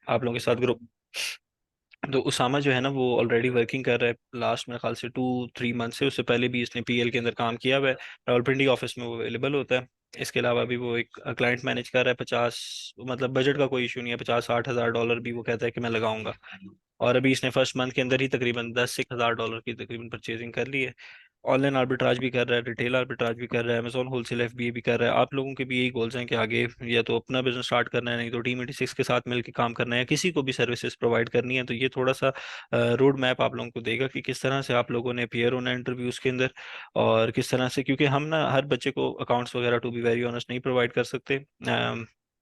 आप लोगों के साथ ग्रुप। तो उसामा जो है ना वो ऑलरेडी वर्किंग कर रहा है लास्ट मेरे ख्याल से 2-3 मंथ से। उससे पहले भी इसने पीएल के अंदर काम किया हुआ है। रावलपिंडी ऑफिस में वो अवेलेबल होता है। इसके अलावा भी वो एक क्लाइंट मैनेज कर रहा है 50, मतलब बजट का कोई इशू नहीं है, 50-60 हज़ार डॉलर भी वो कहता है कि मैं लगाऊंगा। और अभी इसने फर्स्ट मंथ के अंदर ही तकरीबन 10 से 1 हज़ार डॉलर की तकरीबन परचेजिंग कर ली है। ऑनलाइन आर्बिट्राज भी कर रहा है, रिटेल आर्बिट्राज भी कर रहा है, अमेजोन होलसेल एफबीए भी कर रहा है। आप लोगों के भी यही गोल्स हैं कि आगे या तो अपना बिजनेस स्टार्ट करना है, नहीं तो टीम 86 के साथ मिलकर काम करना है, किसी को भी सर्विसेज प्रोवाइड करनी है। तो ये थोड़ा सा रोड मैप आप लोगों को देगा कि किस तरह से आप लोगों ने अपियर होना है इंटरव्यूज के अंदर। और किस तरह से, क्योंकि हम ना हर बच्चे को अकाउंट्स वगैरह टू बी वेरी ऑनेस्ट नहीं प्रोवाइड कर सकते।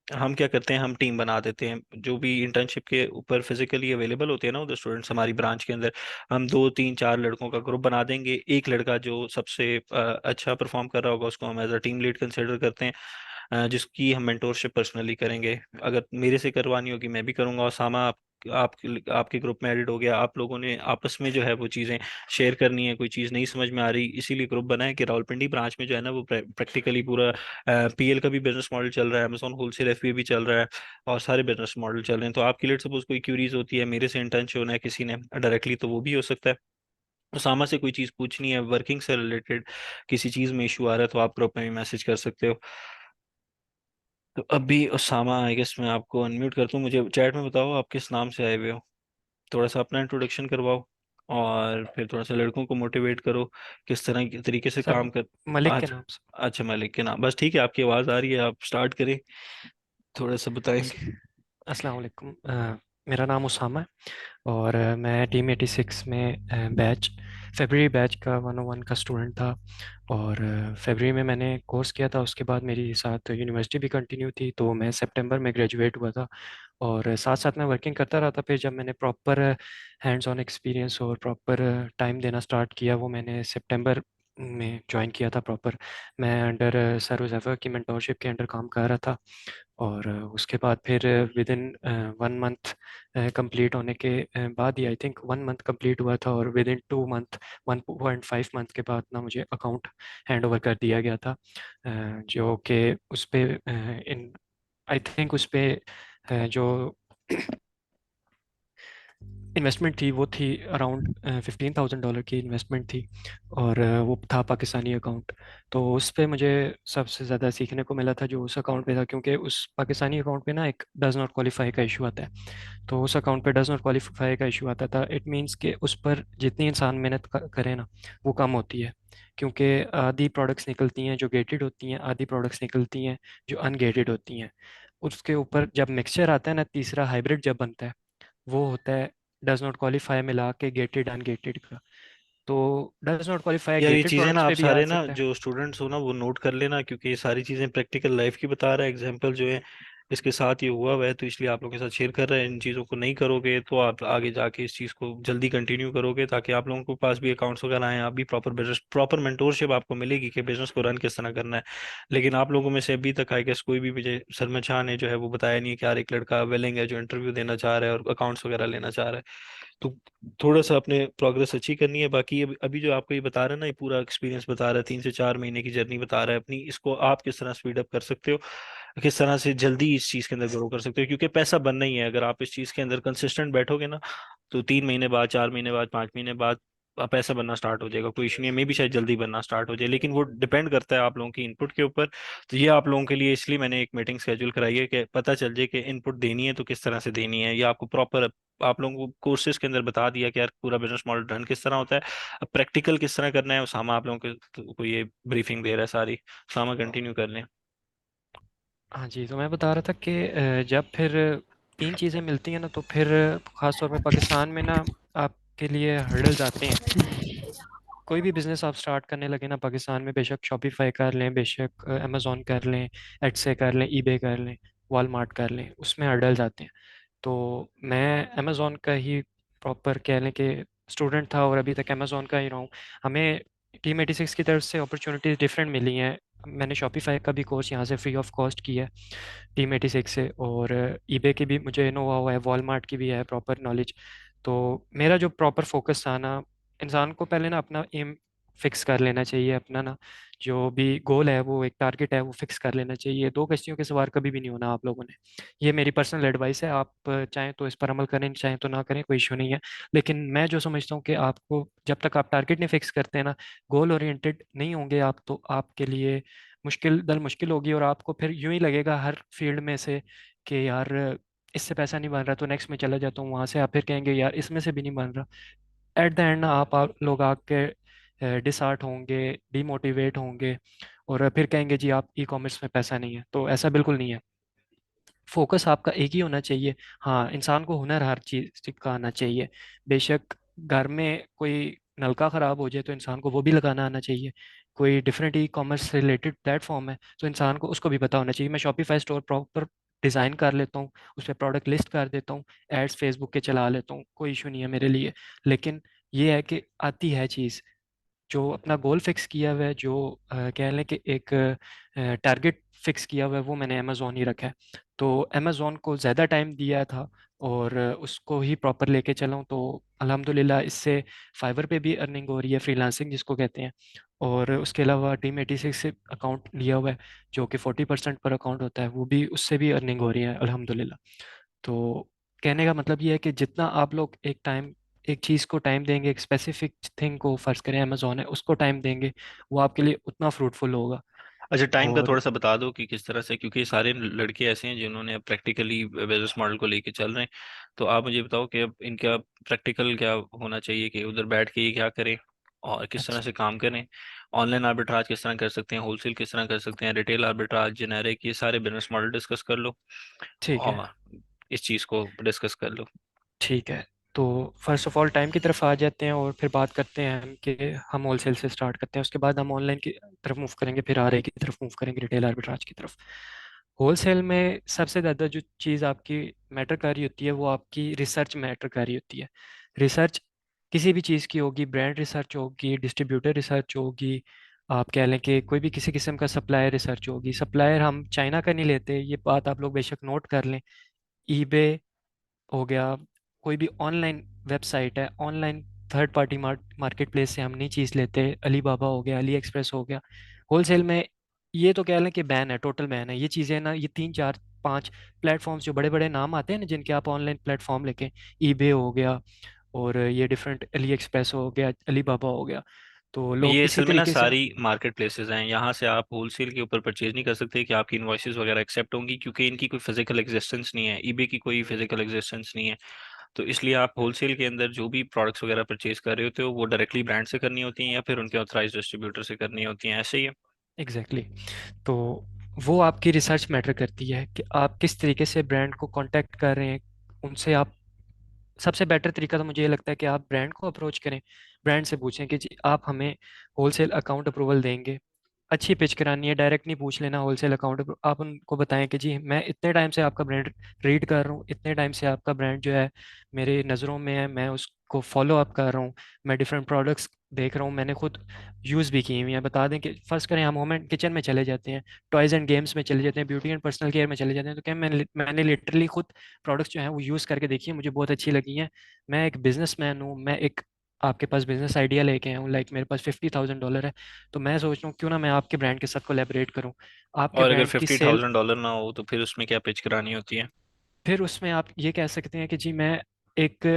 हम क्या करते हैं, हम टीम बना देते हैं। जो भी इंटर्नशिप के ऊपर फिजिकली अवेलेबल होते हैं ना उधर स्टूडेंट्स हमारी ब्रांच के अंदर, हम 2-3-4 लड़कों का ग्रुप बना देंगे। एक लड़का जो सबसे अच्छा परफॉर्म कर रहा होगा उसको हम as a team lead consider करते हैं, जिसकी हम मेंटोरशिप पर्सनली करेंगे। अगर मेरे से करवानी होगी मैं भी करूंगा। और सामा आप आपके ग्रुप में एडिट हो गया। आप लोगों ने आपस में जो है वो चीज़ें शेयर करनी है। कोई चीज़ नहीं समझ में आ रही, इसीलिए ग्रुप बना है कि रावलपिंडी ब्रांच में जो है ना वो प्रैक्टिकली पूरा पीएल का भी बिजनेस मॉडल चल रहा है, अमेजोन होलसेल एफबीए भी चल रहा है, और सारे बिजनेस मॉडल चल रहे हैं। तो आपके लिए सपोज कोई क्यूरीज होती है, मेरे से इंटर्नशिप होना है किसी ने डायरेक्टली, तो वो भी हो सकता है। उसामा से कोई चीज़ पूछनी है वर्किंग से रिलेटेड, किसी चीज़ में इशू आ रहा है, तो आप ग्रुप में भी मैसेज कर सकते हो। तो अभी उसामा आई गेस मैं आपको अनम्यूट करता हूँ। मुझे चैट में बताओ आप किस नाम से आए हुए हो, थोड़ा सा अपना इंट्रोडक्शन करवाओ। और फिर थोड़ा सा लड़कों को मोटिवेट करो किस तरह के तरीके से सर, काम कर। मलिक के आज नाम से। अच्छा, मलिक के नाम, बस ठीक है। आपकी आवाज़ आ रही है, आप स्टार्ट करें, थोड़ा सा अस, बताएंगे। अस्सलाम वालेकुम। मेरा नाम उसामा है और मैं टीम 86 में बैच फेबररी बैच का 101 का स्टूडेंट था। और फेबररी में मैंने कोर्स किया था, उसके बाद मेरी साथ यूनिवर्सिटी भी कंटिन्यू थी, तो मैं सितंबर में ग्रेजुएट हुआ था। और साथ साथ मैं वर्किंग करता रहा था। फिर जब मैंने प्रॉपर हैंड्स ऑन एक्सपीरियंस और प्रॉपर टाइम देना स्टार्ट किया, वो मैंने सितंबर में ज्वाइन किया था प्रॉपर। मैं अंडर सर उज़ैफ़र की मेंटोरशिप के अंडर काम कर रहा था। और उसके बाद फिर विद इन 1 मंथ कंप्लीट होने के बाद ही, आई थिंक 1 मंथ कंप्लीट हुआ था, और विद इन 2 मंथ, 1.5 मंथ के बाद ना मुझे अकाउंट हैंड ओवर कर दिया गया था। जो कि उस पे इन आई थिंक उस पे जो इन्वेस्टमेंट थी वो थी अराउंड $15,000 की इन्वेस्टमेंट थी। और वो था पाकिस्तानी अकाउंट। तो उस पे मुझे सबसे ज़्यादा सीखने को मिला था जो उस अकाउंट पे था, क्योंकि उस पाकिस्तानी अकाउंट पे ना एक डज नॉट क्वालिफाई का इशू आता है। तो उस अकाउंट पे डज नॉट क्वालिफाई का इशू आता था। इट मीन्स कि उस पर जितनी इंसान मेहनत करे ना, वो कम होती है। क्योंकि आधी प्रोडक्ट्स निकलती हैं जो गेटेड होती हैं, आधी प्रोडक्ट्स निकलती हैं जो अनगेटेड होती हैं। उसके ऊपर जब मिक्सचर आता है ना, तीसरा हाइब्रिड जब बनता है, वो होता है डज नॉट क्वालिफाई मिला के गेटेड अनगेटेड का। तो डज नॉट क्वालिफाई यार ये गेटेड चीजें ना प्रोडक्ट्स आप पे भी आ सारे ना सकता है। जो स्टूडेंट्स हो ना वो नोट कर लेना, क्योंकि ये सारी चीजें प्रैक्टिकल लाइफ की बता रहा है, एग्जांपल जो है इसके साथ ये हुआ है, तो इसलिए आप लोगों के साथ शेयर कर रहे हैं। इन चीज़ों को नहीं करोगे तो आप आगे जाके इस चीज़ को जल्दी कंटिन्यू करोगे, ताकि आप लोगों के पास भी अकाउंट्स वगैरह आए, आप भी प्रॉपर बिजनेस, प्रॉपर मेंटोरशिप आपको मिलेगी कि बिजनेस को रन किस तरह करना है। लेकिन आप लोगों में से अभी तक आई गेस कोई भी मुझे सरमद शाह ने जो है वो बताया नहीं है कि यार एक लड़का विलिंग है जो इंटरव्यू देना चाह रहा है और अकाउंट्स वगैरह लेना चाह रहा है। तो थोड़ा सा अपने प्रोग्रेस अच्छी करनी है। बाकी अभी जो आपको ये बता रहा है ना, ये पूरा एक्सपीरियंस बता रहा है, 3 से 4 महीने की जर्नी बता रहा है अपनी, इसको आप किस तरह स्पीड अप कर सकते हो, किस तरह से जल्दी इस चीज के अंदर ग्रो कर सकते हो। क्योंकि पैसा बनना ही है, अगर आप इस चीज के अंदर कंसिस्टेंट बैठोगे ना, तो 3 महीने बाद, 4 महीने बाद, 5 महीने बाद पैसा बनना स्टार्ट हो जाएगा। कोई इशू नहीं है, मे भी शायद जल्दी बनना स्टार्ट हो जाए, लेकिन वो डिपेंड करता है आप लोगों की इनपुट के ऊपर। तो ये आप लोगों के लिए इसलिए मैंने एक मीटिंग शेड्यूल कराई है कि पता चल जाए कि इनपुट देनी है तो किस तरह से देनी है। ये आपको प्रॉपर आप लोगों को कोर्सेज के अंदर बता दिया कि यार पूरा बिजनेस मॉडल रन किस तरह होता है। अब प्रैक्टिकल किस तरह करना है, उसामा आप लोगों को ये ब्रीफिंग दे रहा है सारी। उसामा कंटिन्यू कर लें। हाँ जी, तो मैं बता रहा था कि जब फिर तीन चीज़ें मिलती हैं ना, तो फिर ख़ास तौर पे पाकिस्तान में ना आपके लिए हर्डल्स आते हैं। कोई भी बिज़नेस आप स्टार्ट करने लगे ना पाकिस्तान में, बेशक शॉपिफाई कर लें, बेशक अमेज़ॉन कर लें, एडसे कर लें, ईबे कर लें, वॉलमार्ट कर लें, उसमें हर्डल्स आते हैं। तो मैं अमेज़ॉन का ही प्रॉपर कह लें कि स्टूडेंट था, और अभी तक अमेज़ॉन का ही रहा हूँ। हमें टीम 86 की तरफ से अपॉर्चुनिटीज़ डिफरेंट मिली हैं। मैंने शॉपिफाई का भी कोर्स यहाँ से फ्री ऑफ कॉस्ट किया है टीम 86 से। और ईबे की भी मुझे नोवा हुआ है, वॉलमार्ट की भी है प्रॉपर नॉलेज। तो मेरा जो प्रॉपर फोकस था ना, इंसान को पहले ना अपना एम फिक्स कर लेना चाहिए अपना ना, जो भी गोल है वो एक टारगेट है वो फिक्स कर लेना चाहिए। दो कश्तियों के सवार कभी भी नहीं होना आप लोगों ने। ये मेरी पर्सनल एडवाइस है, आप चाहें तो इस पर अमल करें, चाहें तो ना करें, कोई इशू नहीं है। लेकिन मैं जो समझता हूँ कि आपको जब तक आप टारगेट नहीं फिक्स करते हैं ना, गोल ओरिएंटेड नहीं होंगे आप, तो आपके लिए मुश्किल दर मुश्किल होगी, और आपको फिर यूं ही लगेगा हर फील्ड में से कि यार इससे पैसा नहीं बन रहा तो नेक्स्ट में चला जाता हूँ, वहां से आप फिर कहेंगे यार इसमें से भी नहीं बन रहा। एट द एंड आप लोग आके डिसहार्ट होंगे, डीमोटिवेट होंगे, और फिर कहेंगे जी आप ई कॉमर्स में पैसा नहीं है। तो ऐसा बिल्कुल नहीं है, फोकस आपका एक ही होना चाहिए। हाँ, इंसान को हुनर हर चीज का आना चाहिए। बेशक घर में कोई नलका खराब हो जाए तो इंसान को वो भी लगाना आना चाहिए। कोई डिफरेंट ई कॉमर्स से रिलेटेड प्लेटफॉर्म है तो इंसान को उसको भी पता होना चाहिए। मैं शॉपिफाई स्टोर प्रॉपर डिज़ाइन कर लेता हूँ, उस पर प्रोडक्ट लिस्ट कर देता हूँ, एड्स फेसबुक के चला लेता हूँ, कोई इशू नहीं है मेरे लिए। लेकिन ये है कि आती है चीज़, जो अपना गोल फिक्स किया हुआ है, जो कह लें कि एक टारगेट फिक्स किया हुआ है, वो मैंने अमेज़ोन ही रखा है। तो अमेज़ोन को ज़्यादा टाइम दिया था और उसको ही प्रॉपर लेके चला हूँ, तो अल्हम्दुलिल्लाह इससे फाइवर पे भी अर्निंग हो रही है, फ्रीलांसिंग जिसको कहते हैं। और उसके अलावा टीम 86 से अकाउंट लिया हुआ है, जो कि 40% पर अकाउंट होता है, वो भी उससे भी अर्निंग हो रही है अल्हम्दुलिल्लाह। तो कहने का मतलब ये है कि जितना आप लोग एक चीज़ को टाइम देंगे, एक स्पेसिफिक थिंग को, फर्ज करें अमेजोन है, उसको टाइम देंगे, वो आपके लिए उतना फ्रूटफुल होगा। अच्छा, टाइम का और थोड़ा सा बता दो कि किस तरह से, क्योंकि ये सारे लड़के ऐसे हैं जिन्होंने प्रैक्टिकली बिजनेस मॉडल को लेके चल रहे हैं। तो आप मुझे बताओ कि अब इनका प्रैक्टिकल क्या होना चाहिए, कि उधर बैठ के ये क्या करें और किस तरह अच्छा, से काम करें। ऑनलाइन आर्बिट्राज किस तरह कर सकते हैं, होलसेल किस तरह कर सकते हैं, रिटेल आर्बिट्राज, जेनेरिक, ये सारे बिजनेस मॉडल डिस्कस कर लो ठीक है। और इस चीज़ को डिस्कस कर लो। ठीक है, तो फर्स्ट ऑफ ऑल टाइम की तरफ आ जाते हैं और फिर बात करते हैं हम कि हम होलसेल से स्टार्ट करते हैं, उसके बाद हम ऑनलाइन की तरफ मूव करेंगे, फिर आरए की तरफ मूव करेंगे, रिटेल आर्बिट्राज की तरफ। होलसेल में सबसे ज़्यादा जो चीज़ आपकी मैटर कर रही होती है वो आपकी रिसर्च मैटर कर रही होती है। रिसर्च किसी भी चीज़ की होगी, ब्रांड रिसर्च होगी, डिस्ट्रीब्यूटर रिसर्च होगी, आप कह लें कि कोई भी किसी किस्म का सप्लायर रिसर्च होगी। सप्लायर हम चाइना का नहीं लेते, ये बात आप लोग बेशक नोट कर लें। ईबे हो गया, कोई भी ऑनलाइन वेबसाइट है, online third party market place से हम नहीं चीज़ लेते। अली बाबा हो गया, अली एक्सप्रेस हो गया। होलसेल में ये तो कह लें कि बैन है, टोटल बैन है ये चीज़ें ना। ये तीन चार पांच प्लेटफॉर्म्स जो बड़े बड़े नाम आते हैं ना, जिनके आप ऑनलाइन प्लेटफॉर्म लेके, ईबे हो गया, और ये डिफरेंट अली एक्सप्रेस हो गया, अली बाबा हो गया, तो लोग ये इसी असल में ना तरीके से। सारी मार्केट प्लेसेस हैं, यहाँ से आप होलसेल के ऊपर परचेज नहीं कर सकते कि आपकी इनवॉइसेस वगैरह एक्सेप्ट होंगी, क्योंकि इनकी कोई फिजिकल एग्जिस्टेंस नहीं है, ईबे की कोई फिजिकल एग्जिस्टेंस नहीं है। तो इसलिए आप होलसेल के अंदर जो भी प्रोडक्ट्स वगैरह परचेज कर रहे होते हो वो डायरेक्टली ब्रांड से करनी होती हैं या फिर उनके ऑथराइज डिस्ट्रीब्यूटर से करनी होती हैं, ऐसे ही है। Exactly exactly. तो वो आपकी रिसर्च मैटर करती है कि आप किस तरीके से ब्रांड को कांटेक्ट कर रहे हैं उनसे। आप सबसे बेटर तरीका तो मुझे ये लगता है कि आप ब्रांड को अप्रोच करें, ब्रांड से पूछें कि जी आप हमें होलसेल अकाउंट अप्रूवल देंगे। अच्छी पिच करानी है, डायरेक्ट नहीं पूछ लेना होलसेल अकाउंट। आप उनको बताएं कि जी मैं इतने टाइम से आपका ब्रांड रीड कर रहा हूँ, इतने टाइम से आपका ब्रांड जो है मेरे नज़रों में है, मैं उसको फॉलो अप कर रहा हूँ, मैं डिफरेंट प्रोडक्ट्स देख रहा हूँ, मैंने खुद यूज़ भी की हुई है। बता दें कि फर्स्ट करें हम होम एंड किचन में चले जाते हैं, टॉयज़ एंड गेम्स में चले जाते हैं, ब्यूटी एंड पर्सनल केयर में चले जाते हैं, तो क्या मैंने लिटरली खुद प्रोडक्ट्स जो हैं वो यूज़ करके देखी है, मुझे बहुत अच्छी लगी हैं। मैं एक बिजनेसमैन हूँ, मैं एक आपके पास बिजनेस आइडिया लेके आया हूँ, लाइक मेरे पास $50,000 है, तो मैं सोच रहा हूँ क्यों ना मैं आपके ब्रांड के साथ कोलैबोरेट करूँ, आपके और अगर ब्रांड की सेल। $50,000 ना हो तो फिर उसमें क्या पिच करानी होती है। फिर उसमें आप ये कह सकते हैं कि जी मैं एक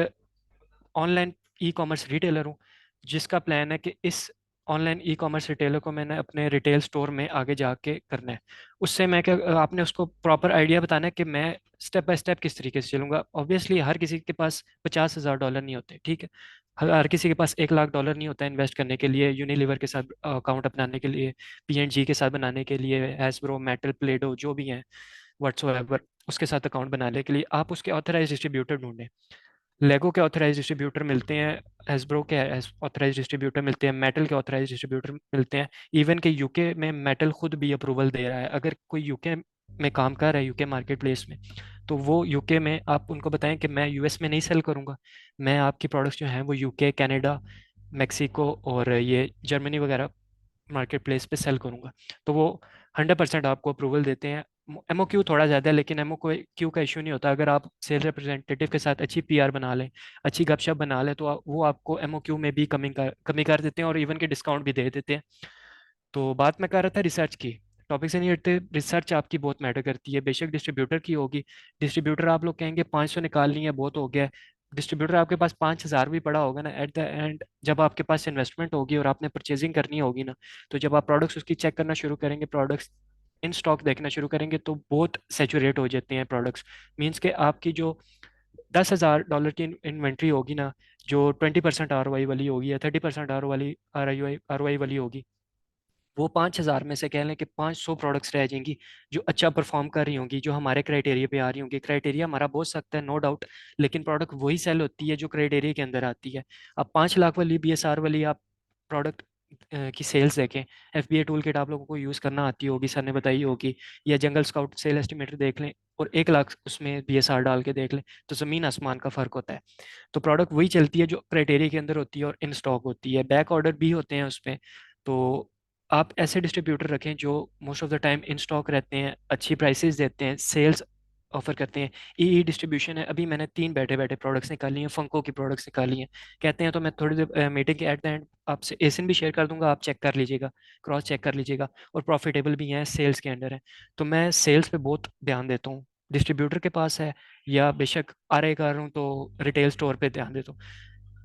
ऑनलाइन ई कॉमर्स रिटेलर हूँ, जिसका प्लान है कि इस ऑनलाइन ई कॉमर्स रिटेलर को मैंने अपने रिटेल स्टोर में आगे जाके करना है। उससे मैं क्या, आपने उसको प्रॉपर आइडिया बताना है कि मैं स्टेप बाय स्टेप किस तरीके से चलूंगा। ऑब्वियसली हर किसी के पास $50,000 नहीं होते, ठीक है। हर किसी के पास $1,00,000 नहीं होता इन्वेस्ट करने के लिए, यूनिलीवर के साथ अकाउंट अपनाने के लिए, पीएनजी के साथ बनाने के लिए, हैसब्रो, मेटल, प्लेडो जो भी हैं व्हाट्सोएवर, उसके साथ अकाउंट बनाने के लिए आप उसके ऑथराइज डिस्ट्रीब्यूटर ढूंढें। लेगो के ऑथराइज डिस्ट्रीब्यूटर मिलते हैं, हैसब्रो के ऑथराइज डिस्ट्रीब्यूटर मिलते हैं, मेटल के ऑथराइज डिस्ट्रीब्यूटर मिलते हैं। इवन के यूके में मेटल खुद भी अप्रूवल दे रहा है। अगर कोई यूके में काम कर रहा है, यूके मार्केट प्लेस में, तो वो यूके में आप उनको बताएं कि मैं यूएस में नहीं सेल करूंगा, मैं आपकी प्रोडक्ट्स जो हैं वो यूके, कनाडा, मेक्सिको और ये जर्मनी वगैरह मार्केट प्लेस पे सेल करूंगा, तो वो 100% आपको अप्रूवल देते हैं। MOQ थोड़ा ज़्यादा है, लेकिन MOQ का इशू नहीं होता। अगर आप सेल रिप्रेजेंटेटिव के साथ अच्छी PR बना लें, अच्छी गपशप बना लें, तो वो आपको MOQ में भी कमी कर देते हैं और इवन के डिस्काउंट भी दे देते हैं। तो बात मैं कर रहा था रिसर्च की। टॉपिक से नहीं हटते, रिसर्च आपकी बहुत मैटर करती है। बेशक डिस्ट्रीब्यूटर की होगी, डिस्ट्रीब्यूटर आप लोग कहेंगे 500 निकाल लिए बहुत हो गया है। डिस्ट्रीब्यूटर आपके पास 5,000 भी पड़ा होगा ना, एट द एंड जब आपके पास इन्वेस्टमेंट होगी और आपने परचेजिंग करनी होगी ना, तो जब आप प्रोडक्ट्स उसकी चेक करना शुरू करेंगे, प्रोडक्ट्स इन स्टॉक देखना शुरू करेंगे, तो बहुत सेचुरेट हो जाते हैं प्रोडक्ट्स। मीन्स के आपकी जो $10,000 की इन्वेंट्री होगी ना, जो 20% ROI वाली होगी या 30% आर वाई वाली होगी, वो 5,000 में से कह लें कि 500 प्रोडक्ट्स रह जाएंगी जो अच्छा परफॉर्म कर रही होंगी, जो हमारे क्राइटेरिया पे आ रही होंगी। क्राइटेरिया हमारा बहुत सख्त है, नो डाउट, लेकिन प्रोडक्ट वही सेल होती है जो क्राइटेरिया के अंदर आती है। अब 5 लाख वाली BSR वाली आप प्रोडक्ट की सेल्स देखें, FBA टूल किट आप लोगों को यूज़ करना आती होगी, सर ने बताई होगी, या जंगल स्काउट सेल एस्टिमेटर देख लें और 1 लाख उसमें BSR डाल के देख लें, तो ज़मीन आसमान का फ़र्क होता है। तो प्रोडक्ट वही चलती है जो क्राइटेरिया के अंदर होती है और इन स्टॉक होती है। बैक ऑर्डर भी होते हैं उसमें। तो आप ऐसे डिस्ट्रीब्यूटर रखें जो most of the time in stock रहते हैं, अच्छी प्राइसेस देते हैं, सेल्स ऑफर करते हैं। ई डिस्ट्रीब्यूशन है, अभी मैंने 3 बैठे बैठे प्रोडक्ट्स निकाली हैं, फंको की प्रोडक्ट्स निकाली हैं। कहते हैं तो मैं थोड़ी देर मीटिंग के एट द एंड आपसे एसिन भी शेयर कर दूंगा, आप चेक कर लीजिएगा, क्रॉस चेक कर लीजिएगा, और प्रॉफिटेबल भी हैं, सेल्स के अंडर है। तो मैं सेल्स पे बहुत ध्यान देता हूँ। डिस्ट्रीब्यूटर के पास है या बेशक RA कर रहा हूँ तो रिटेल स्टोर पे ध्यान देता हूँ।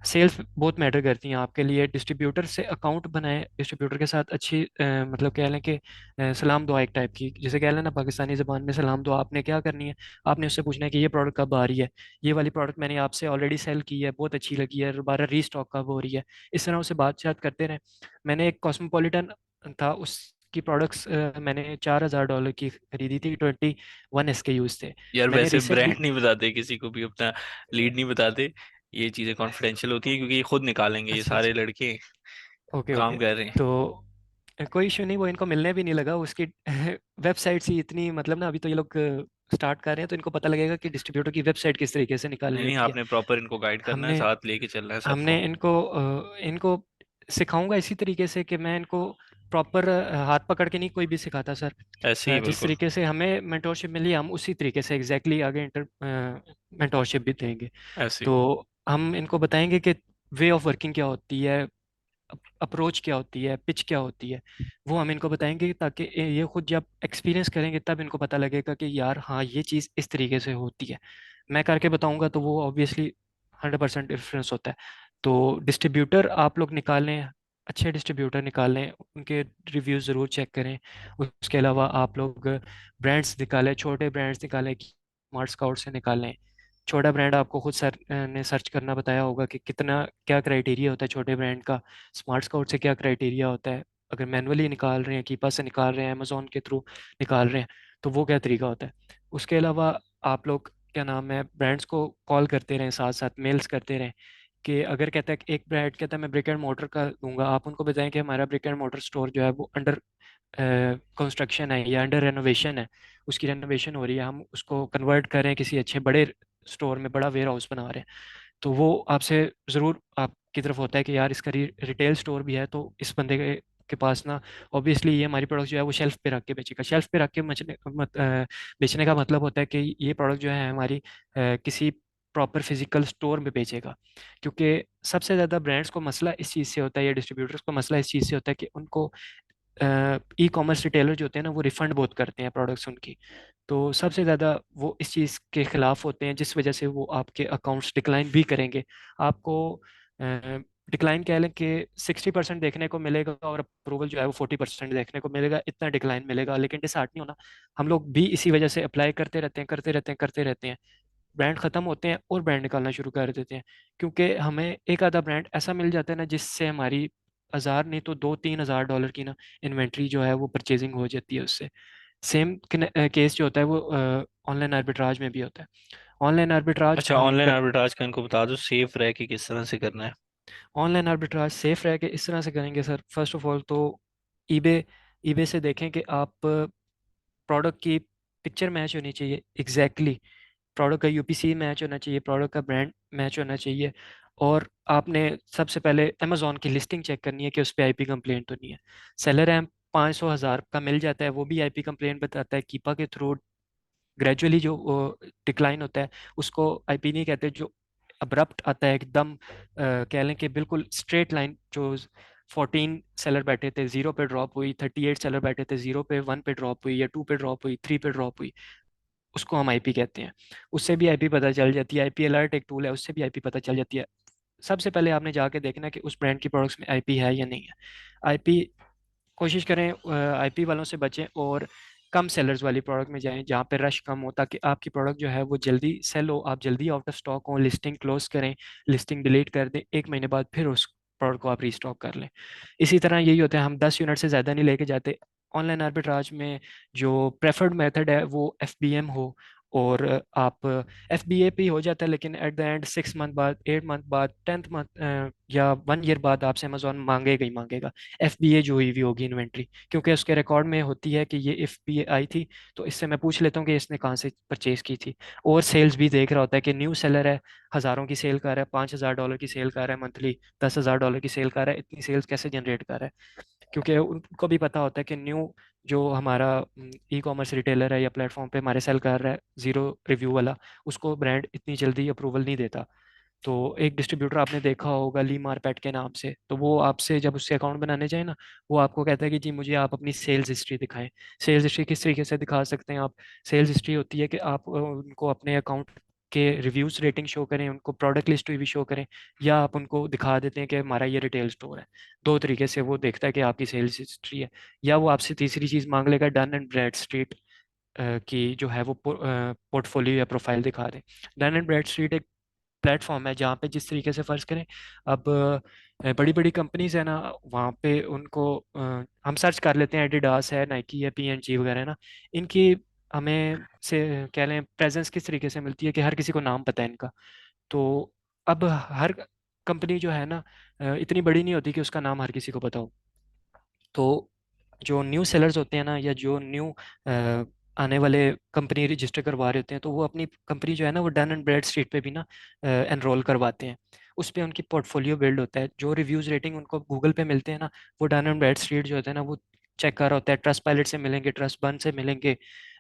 सेल्स बहुत मैटर करती हैं आपके लिए। डिस्ट्रीब्यूटर से अकाउंट बनाए, डिस्ट्रीब्यूटर के साथ अच्छी मतलब कह लें कि सलाम दुआ एक टाइप की, जैसे कह लें ना पाकिस्तानी ज़बान में सलाम दुआ। आपने क्या करनी है, आपने उससे पूछना है कि ये प्रोडक्ट कब आ रही है, ये वाली प्रोडक्ट मैंने आपसे ऑलरेडी सेल की है, बहुत अच्छी लगी है, दोबारा रीस्टॉक कब हो रही है। इस तरह उससे बातचीत करते रहें। मैंने एक कॉस्मोपॉलिटन था, उसकी प्रोडक्ट्स मैंने $4,000 की खरीदी थी, 21 SKUs थे। यार मैंने वैसे रिसेंटली, ब्रांड नहीं बताते किसी को भी, अपना लीड नहीं बताते। ये चीजें कॉन्फिडेंशियल होती है क्योंकि ये खुद निकालेंगे, ये अच्छा सारे अच्छा, लड़के ओके काम ओके, कर रहे हैं। तो कोई इशू नहीं, वो इनको मिलने भी नहीं लगा उसकी वेबसाइट ही इतनी, मतलब ना अभी तो ये लोग स्टार्ट कर रहे हैं, तो इनको पता लगेगा कि डिस्ट्रीब्यूटर की वेबसाइट किस तरीके से नहीं निकालनी नहीं, होती है। आपने प्रॉपर इनको गाइड करना है, हमने साथ लेके चलना है हमने सबको। इनको इनको सिखाऊंगा इसी तरीके से कि मैं इनको प्रॉपर हाथ पकड़ के नहीं कोई भी सिखाता सर। ऐसे ही जिस बिल्कुल। तरीके से हमें मेंटोरशिप मिली, हम उसी तरीके से एग्जैक्टली आगे इंटर मेंटोरशिप भी देंगे। ऐसे ही। तो हम इनको बताएंगे कि वे ऑफ वर्किंग क्या होती है, अप्रोच क्या होती है, पिच क्या होती है, वो हम इनको बताएंगे, ताकि ये खुद जब एक्सपीरियंस करेंगे तब इनको पता लगेगा कि यार हाँ ये चीज़ इस तरीके से होती है। मैं करके बताऊंगा तो वो ऑब्वियसली 100% डिफरेंस होता है। तो डिस्ट्रीब्यूटर आप लोग निकालें, अच्छे डिस्ट्रीब्यूटर निकालें, उनके रिव्यू ज़रूर चेक करें। उसके अलावा आप लोग ब्रांड्स निकालें, छोटे ब्रांड्स निकालें, स्मार्ट स्काउट से निकालें। छोटा ब्रांड आपको खुद सर ने सर्च करना बताया होगा कि कितना क्या क्राइटेरिया होता है छोटे ब्रांड का, स्मार्ट स्काउट से क्या क्राइटेरिया होता है, अगर मैनुअली निकाल रहे हैं, कीपा से निकाल रहे हैं, अमेजोन के थ्रू निकाल रहे हैं, तो वो क्या तरीका होता है। उसके अलावा आप लोग क्या नाम है, ब्रांड्स को कॉल करते रहें, साथ साथ मेल्स करते रहें, कि अगर कहता है कि एक ब्रांड कहता है मैं ब्रिक एंड मोटर का दूंगा, आप उनको बताएं कि हमारा ब्रिक एंड मोटर स्टोर जो है वो अंडर कंस्ट्रक्शन है या अंडर रेनोवेशन है, उसकी रेनोवेशन हो रही है, हम उसको कन्वर्ट कर रहे हैं किसी अच्छे बड़े स्टोर में, बड़ा वेयर हाउस बना रहे हैं। तो वो आपसे ज़रूर आपकी तरफ होता है कि यार इसका रिटेल स्टोर भी है, तो इस बंदे के पास ना ऑब्वियसली ये हमारी प्रोडक्ट जो है वो शेल्फ पे रख के बेचेगा। शेल्फ पे रख के बेचने का मतलब होता है कि ये प्रोडक्ट जो है हमारी किसी प्रॉपर फिजिकल स्टोर में बेचेगा। क्योंकि सबसे ज़्यादा ब्रांड्स को मसला इस चीज़ से होता है या डिस्ट्रीब्यूटर्स को मसला इस चीज़ से होता है कि उनको ई कॉमर्स रिटेलर जो होते हैं ना, वो रिफंड बहुत करते हैं प्रोडक्ट्स उनकी। तो सबसे ज़्यादा वो इस चीज़ के खिलाफ होते हैं, जिस वजह से वो आपके अकाउंट्स डिक्लाइन भी करेंगे। आपको डिक्लाइन कह लें कि 60% देखने को मिलेगा और अप्रूवल जो है वो 40% देखने को मिलेगा, इतना डिक्लाइन मिलेगा। लेकिन डिसहार्ट नहीं होना, हम लोग भी इसी वजह से अप्लाई करते रहते हैं, करते रहते हैं, करते रहते हैं। ब्रांड खत्म होते हैं और ब्रांड निकालना शुरू कर देते हैं, क्योंकि हमें एक आधा ब्रांड ऐसा मिल जाता है ना जिससे हमारी 1,000 नहीं तो 2-3 हज़ार डॉलर की ना इन्वेंट्री जो है वो परचेजिंग हो जाती है उससे। सेम केस जो होता है वो ऑनलाइन आर्बिट्राज में भी होता है। ऑनलाइन आर्बिट्राज अच्छा, हम ऑनलाइन कर आर्बिट्राज का इनको बता दो सेफ रह के किस तरह से करना है। ऑनलाइन आर्बिट्राज सेफ रह के इस तरह से करेंगे सर, फर्स्ट ऑफ ऑल तो ईबे ईबे से देखें कि आप प्रोडक्ट की पिक्चर मैच होनी चाहिए एग्जैक्टली, प्रोडक्ट का UPC मैच होना चाहिए, प्रोडक्ट का ब्रांड मैच होना चाहिए। और आपने सबसे पहले अमेजोन की लिस्टिंग चेक करनी है कि उस पर IP कंप्लेंट तो नहीं है। सेलर 500 हज़ार का मिल जाता है, वो भी आईपी कंप्लेंट बताता है। कीपा के थ्रू ग्रेजुअली जो डिक्लाइन होता है उसको आईपी नहीं कहते। जो अब्रप्ट आता है एकदम, कह लें कि बिल्कुल स्ट्रेट लाइन, जो 14 सेलर बैठे थे जीरो पे ड्रॉप हुई, 38 सेलर बैठे थे जीरो पे, वन पे ड्रॉप हुई, या टू पे ड्रॉप हुई, थ्री पे ड्रॉप हुई, उसको हम आईपी कहते हैं। उससे भी आईपी पता चल जाती है। आईपी अलर्ट एक टूल है, उससे भी आईपी पता चल जाती है। सबसे पहले आपने जाके देखना कि उस ब्रांड की प्रोडक्ट्स में आईपी है या नहीं है। आईपी, कोशिश करें आईपी वालों से बचें और कम सेलर्स वाली प्रोडक्ट में जाएं जहाँ पे रश कम हो, ताकि आपकी प्रोडक्ट जो है वो जल्दी सेल हो, आप जल्दी आउट ऑफ स्टॉक हो, लिस्टिंग क्लोज करें, लिस्टिंग डिलीट कर दें, 1 महीने बाद फिर उस प्रोडक्ट को आप रीस्टॉक कर लें। इसी तरह यही होता है, हम 10 यूनिट से ज़्यादा नहीं लेके जाते। ऑनलाइन आर्बिट्राज में जो प्रेफर्ड मेथड है वो एफ हो, और आप एफ बी ए पे ही हो जाता है, लेकिन एट द एंड 6 मंथ बाद, 8 मंथ बाद, 10th मंथ या 1 ईयर बाद आपसे अमेजोन मांगेगा ही मांगेगा एफ बी ए जो हुई हुई होगी इन्वेंट्री, क्योंकि उसके रिकॉर्ड में होती है कि ये एफ बी ए आई थी, तो इससे मैं पूछ लेता हूँ कि इसने कहाँ से परचेज की थी। और सेल्स भी देख रहा होता है कि न्यू सेलर है, हज़ारों की सेल कर रहा है, $5,000 की सेल कर रहा है मंथली, $10,000 की सेल कर रहा है, इतनी सेल्स कैसे जनरेट कर रहा है। क्योंकि उनको भी पता होता है कि न्यू जो हमारा ई कॉमर्स रिटेलर है या प्लेटफॉर्म पे हमारे सेल कर रहा है जीरो रिव्यू वाला, उसको ब्रांड इतनी जल्दी अप्रूवल नहीं देता। तो एक डिस्ट्रीब्यूटर आपने देखा होगा ली मार्पेट के नाम से, तो वो आपसे जब उससे अकाउंट बनाने जाए ना, वो आपको कहता है कि जी मुझे आप अपनी सेल्स हिस्ट्री दिखाएं। सेल्स हिस्ट्री किस तरीके से दिखा सकते हैं आप? सेल्स हिस्ट्री होती है कि आप उनको अपने अकाउंट के रिव्यूज रेटिंग शो करें, उनको प्रोडक्ट लिस्ट भी शो करें, या आप उनको दिखा देते हैं कि हमारा ये रिटेल स्टोर है। दो तरीके से वो देखता है कि आपकी सेल्स हिस्ट्री है। या वो आपसे तीसरी चीज़ मांग लेगा, डन एंड ब्रैड स्ट्रीट की जो है वो पोर्टफोलियो या प्रोफाइल दिखा दें। डन एंड ब्रैड स्ट्रीट एक प्लेटफॉर्म है जहाँ पे जिस तरीके से फ़र्ज़ करें, अब बड़ी बड़ी कंपनीज है ना, वहाँ पे उनको हम सर्च कर लेते हैं, एडिडास है, नाइकी है, पी एंड जी वगैरह है ना, इनकी हमें से कह लें प्रेजेंस किस तरीके से मिलती है कि हर किसी को नाम पता है इनका। तो अब हर कंपनी जो है ना इतनी बड़ी नहीं होती कि उसका नाम हर किसी को पता हो। तो जो न्यू सेलर्स होते हैं ना, या जो न्यू आने वाले कंपनी रजिस्टर करवा रहे होते हैं, तो वो अपनी कंपनी जो है ना वो डन एंड ब्रैड स्ट्रीट पे भी ना एनरोल करवाते हैं। उस पे उनकी पोर्टफोलियो बिल्ड होता है। जो रिव्यूज रेटिंग उनको गूगल पे मिलते हैं ना, वो डन एंड ब्रैड स्ट्रीट जो होता है ना वो चेक कर रहा होता है। ट्रस्ट पायलट से मिलेंगे, ट्रस्ट बन से मिलेंगे,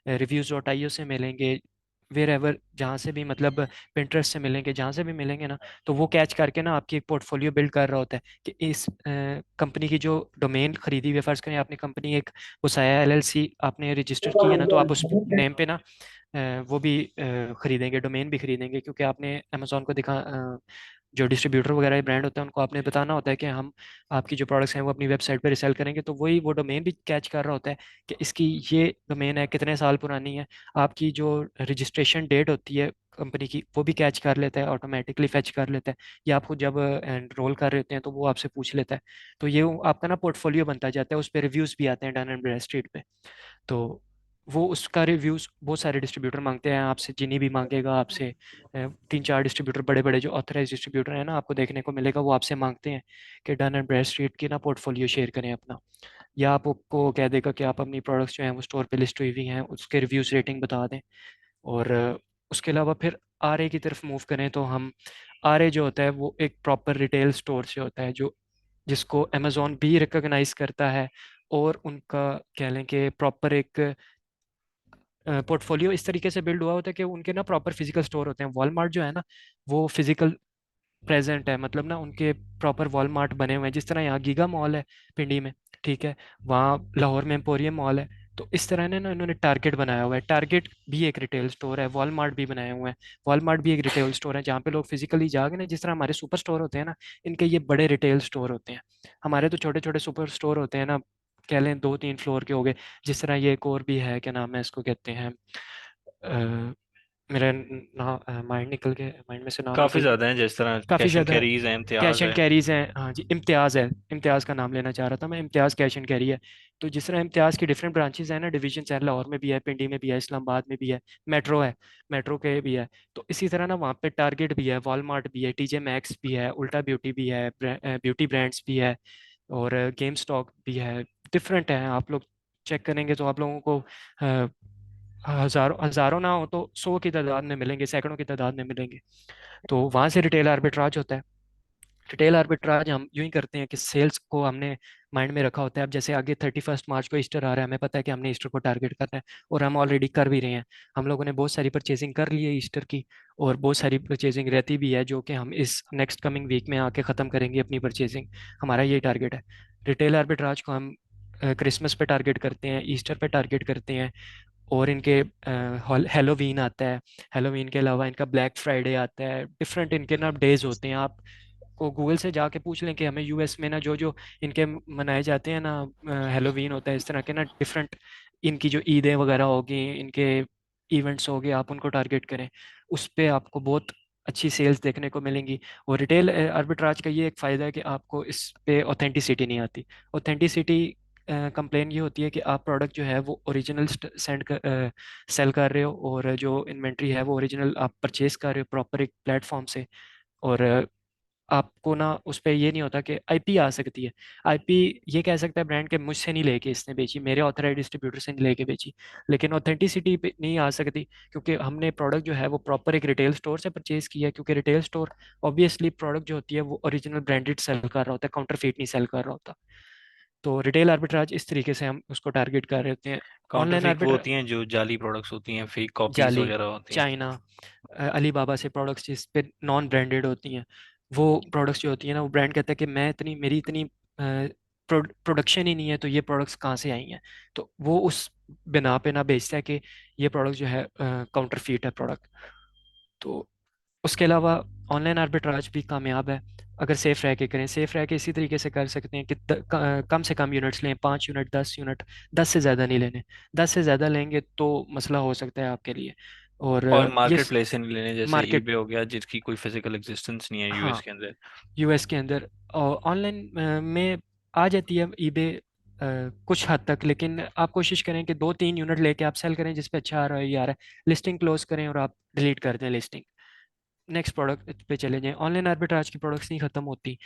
रिव्यूज डॉट आईओ से मिलेंगे, वेर एवर जहाँ से भी, मतलब पिंटरेस्ट से मिलेंगे, जहाँ से भी मिलेंगे ना, तो वो कैच करके ना आपकी एक पोर्टफोलियो बिल्ड कर रहा होता है कि इस कंपनी की जो डोमेन खरीदी हुई है, फर्ज करें आपने कंपनी एक वसाया एलएलसी आपने रजिस्टर की है ना, तो आप उस नेम पे ना वो भी खरीदेंगे, डोमेन भी खरीदेंगे, क्योंकि आपने अमेजोन को दिखा जो डिस्ट्रीब्यूटर वगैरह ब्रांड होता है उनको आपने बताना होता है कि हम आपकी जो प्रोडक्ट्स हैं वो अपनी वेबसाइट पे रिसेल करेंगे, तो वही वो डोमेन भी कैच कर रहा होता है कि इसकी ये डोमेन है, कितने साल पुरानी है। आपकी जो रजिस्ट्रेशन डेट होती है कंपनी की, वो भी कैच कर लेता है, ऑटोमेटिकली फेच कर लेता है, या आपको जब एनरोल कर रहे होते हैं तो वो आपसे पूछ लेता है। तो ये आपका ना पोर्टफोलियो बनता जाता है, उस पर रिव्यूज भी आते हैं डन एंड ब्रैडस्ट्रीट पे। तो वो उसका रिव्यूज बहुत सारे डिस्ट्रीब्यूटर मांगते हैं आपसे, जिनी भी मांगेगा आपसे, 3-4 डिस्ट्रीब्यूटर बड़े बड़े जो ऑथराइज डिस्ट्रीब्यूटर है ना, आपको देखने को मिलेगा, वो आपसे मांगते हैं कि डन एंड ब्रैडस्ट्रीट की ना पोर्टफोलियो शेयर करें अपना। या आपको कह देगा कि आप अपनी प्रोडक्ट्स जो हैं वो स्टोर पे लिस्ट हुई हुई हैं, उसके रिव्यूज रेटिंग बता दें। और उसके अलावा फिर आर ए की तरफ मूव करें, तो हम आर ए जो होता है वो एक प्रॉपर रिटेल स्टोर से होता है, जो जिसको अमेजोन भी रिकॉग्नाइज करता है। और उनका कह लें कि प्रॉपर एक पोर्टफोलियो इस तरीके से बिल्ड हुआ होता है कि उनके ना प्रॉपर फिजिकल स्टोर होते हैं। वॉलमार्ट जो है ना वो फिजिकल प्रेजेंट है, मतलब ना उनके प्रॉपर वॉलमार्ट बने हुए हैं, जिस तरह यहाँ गीगा मॉल है पिंडी में, ठीक है, वहाँ लाहौर में एम्पोरियम मॉल है। तो इस तरह ने ना इन्होंने टारगेट बनाया हुआ है। टारगेट भी एक रिटेल स्टोर है, वॉलमार्ट भी बनाए हुए हैं। वॉलमार्ट भी एक रिटेल स्टोर है जहाँ पे लोग फिजिकली जाके ना, जिस तरह हमारे सुपर स्टोर होते हैं ना, इनके ये बड़े रिटेल स्टोर होते हैं। हमारे तो छोटे छोटे सुपर स्टोर होते हैं ना, कह लें 2-3 फ्लोर के हो गए। जिस तरह ये एक और भी है, क्या नाम है इसको कहते हैं, मेरा माइंड निकल गया, माइंड में से नाम काफी निकल गया। ज्यादा है, जिस तरह काफ़ी कैश एंड ज़्यादा है। कैरीज है, कैश इम्तियाज एंड है। कैरीज हैं, हाँ जी, इम्तियाज़ है, इम्तियाज़ का नाम लेना चाह रहा था मैं। इम्तियाज़ कैश एंड कैरी है। तो जिस तरह इम्तियाज़ की डिफरेंट ब्रांचेस हैं ना, डिवीजन है, लाहौर में भी है, पिंडी में भी है, इस्लामाबाद में भी है, मेट्रो है, मेट्रो के भी है। तो इसी तरह ना वहाँ पे टारगेट भी है, वॉलमार्ट भी है, टीजे मैक्स भी है, उल्टा ब्यूटी भी है, ब्यूटी ब्रांड्स भी है, और गेम स्टॉक भी है। डिफरेंट है, आप लोग चेक करेंगे तो आप लोगों को अ, हज़ारों हज़ारों ना हो तो 100 की तादाद में मिलेंगे, सैकड़ों की तादाद में मिलेंगे। तो वहाँ से रिटेल आर्बिट्राज होता है। रिटेल आर्बिट्राज हम यूं ही करते हैं कि सेल्स को हमने माइंड में रखा होता है। अब जैसे आगे 31 मार्च को ईस्टर आ रहा है, हमें पता है कि हमने ईस्टर को टारगेट करना है, और हम ऑलरेडी कर भी रहे हैं। हम लोगों ने बहुत सारी परचेजिंग कर ली है ईस्टर की, और बहुत सारी परचेजिंग रहती भी है जो कि हम इस नेक्स्ट कमिंग वीक में आके ख़त्म करेंगे अपनी परचेजिंग। हमारा यही टारगेट है। रिटेल आर्बिट्राज को हम क्रिसमस पे टारगेट करते हैं, ईस्टर पे टारगेट करते हैं, और इनके हेलोवीन आता है। हेलोवीन के अलावा इनका ब्लैक फ्राइडे आता है। डिफरेंट इनके ना डेज होते हैं। आप को गूगल से जाके पूछ लें कि हमें यूएस में ना जो जो इनके मनाए जाते हैं ना, हेलोवीन होता है, इस तरह के ना डिफरेंट इनकी जो ईदें वगैरह होगी, इनके इवेंट्स होंगे, आप उनको टारगेट करें। उस पे आपको बहुत अच्छी सेल्स देखने को मिलेंगी। और रिटेल आर्बिट्राज का ये एक फ़ायदा है कि आपको इस पे ऑथेंटिसिटी नहीं आती। ऑथेंटिसिटी कंप्लेन ये होती है कि आप प्रोडक्ट जो है वो ओरिजिनल सेल कर रहे हो, और जो इन्वेंट्री है वो ओरिजिनल आप परचेज कर रहे हो प्रॉपर एक प्लेटफॉर्म से। और आपको ना उस पर ये नहीं होता कि आईपी आ सकती है। आईपी ये कह सकता है ब्रांड के मुझसे नहीं लेके इसने बेची, मेरे ऑथराइज डिस्ट्रीब्यूटर से नहीं लेके बेची, लेकिन ऑथेंटिसिटी पे नहीं आ सकती, क्योंकि हमने प्रोडक्ट जो है वो प्रॉपर एक रिटेल स्टोर से परचेज किया है। क्योंकि रिटेल स्टोर ऑब्वियसली प्रोडक्ट जो होती है वो ओरिजिनल ब्रांडेड सेल कर रहा होता है, काउंटरफीट नहीं सेल कर रहा होता। तो रिटेल आर्बिट्राज इस तरीके से हम उसको टारगेट कर रहे होते हैं। काउंटर ऑनलाइन फेक वो आर्बिट्राज, होती हैं जो जाली प्रोडक्ट्स होती हैं, फेक कॉपीज जाली, वगैरह होती हैं। चाइना, अलीबाबा से प्रोडक्ट्स जिस पे नॉन ब्रांडेड होती हैं, वो प्रोडक्ट्स जो होती हैं ना, वो ब्रांड कहता है कि मैं इतनी मेरी इतनी प्रोडक्शन ही नहीं है, तो ये प्रोडक्ट्स कहाँ से आई हैं। तो वो उस बिना पे ना बेचता है कि ये प्रोडक्ट जो है काउंटरफीट है प्रोडक्ट। तो उसके अलावा ऑनलाइन आर्बिट्राज भी कामयाब है अगर सेफ रह के करें। सेफ रह के इसी तरीके से कर सकते हैं कि कम से कम यूनिट्स लें, 5 यूनिट, 10 यूनिट, 10 से ज़्यादा नहीं लेने। 10 से ज़्यादा लेंगे तो मसला हो सकता है आपके लिए। और और ये मार्केट प्लेस से नहीं लेने, जैसे मार्केट, ईबे हो गया जिसकी कोई फिजिकल एग्जिस्टेंस नहीं है यूएस हाँ, के अंदर। यूएस के अंदर ऑनलाइन में आ जाती है ईबे कुछ हद तक, लेकिन आप कोशिश करें कि 2-3 यूनिट लेके आप सेल करें जिस पे अच्छा आ रहा है, लिस्टिंग क्लोज करें और आप डिलीट कर दें लिस्टिंग, नेक्स्ट प्रोडक्ट पे चले जाएं। ऑनलाइन आर्बिट्राज की प्रोडक्ट्स नहीं खत्म होती,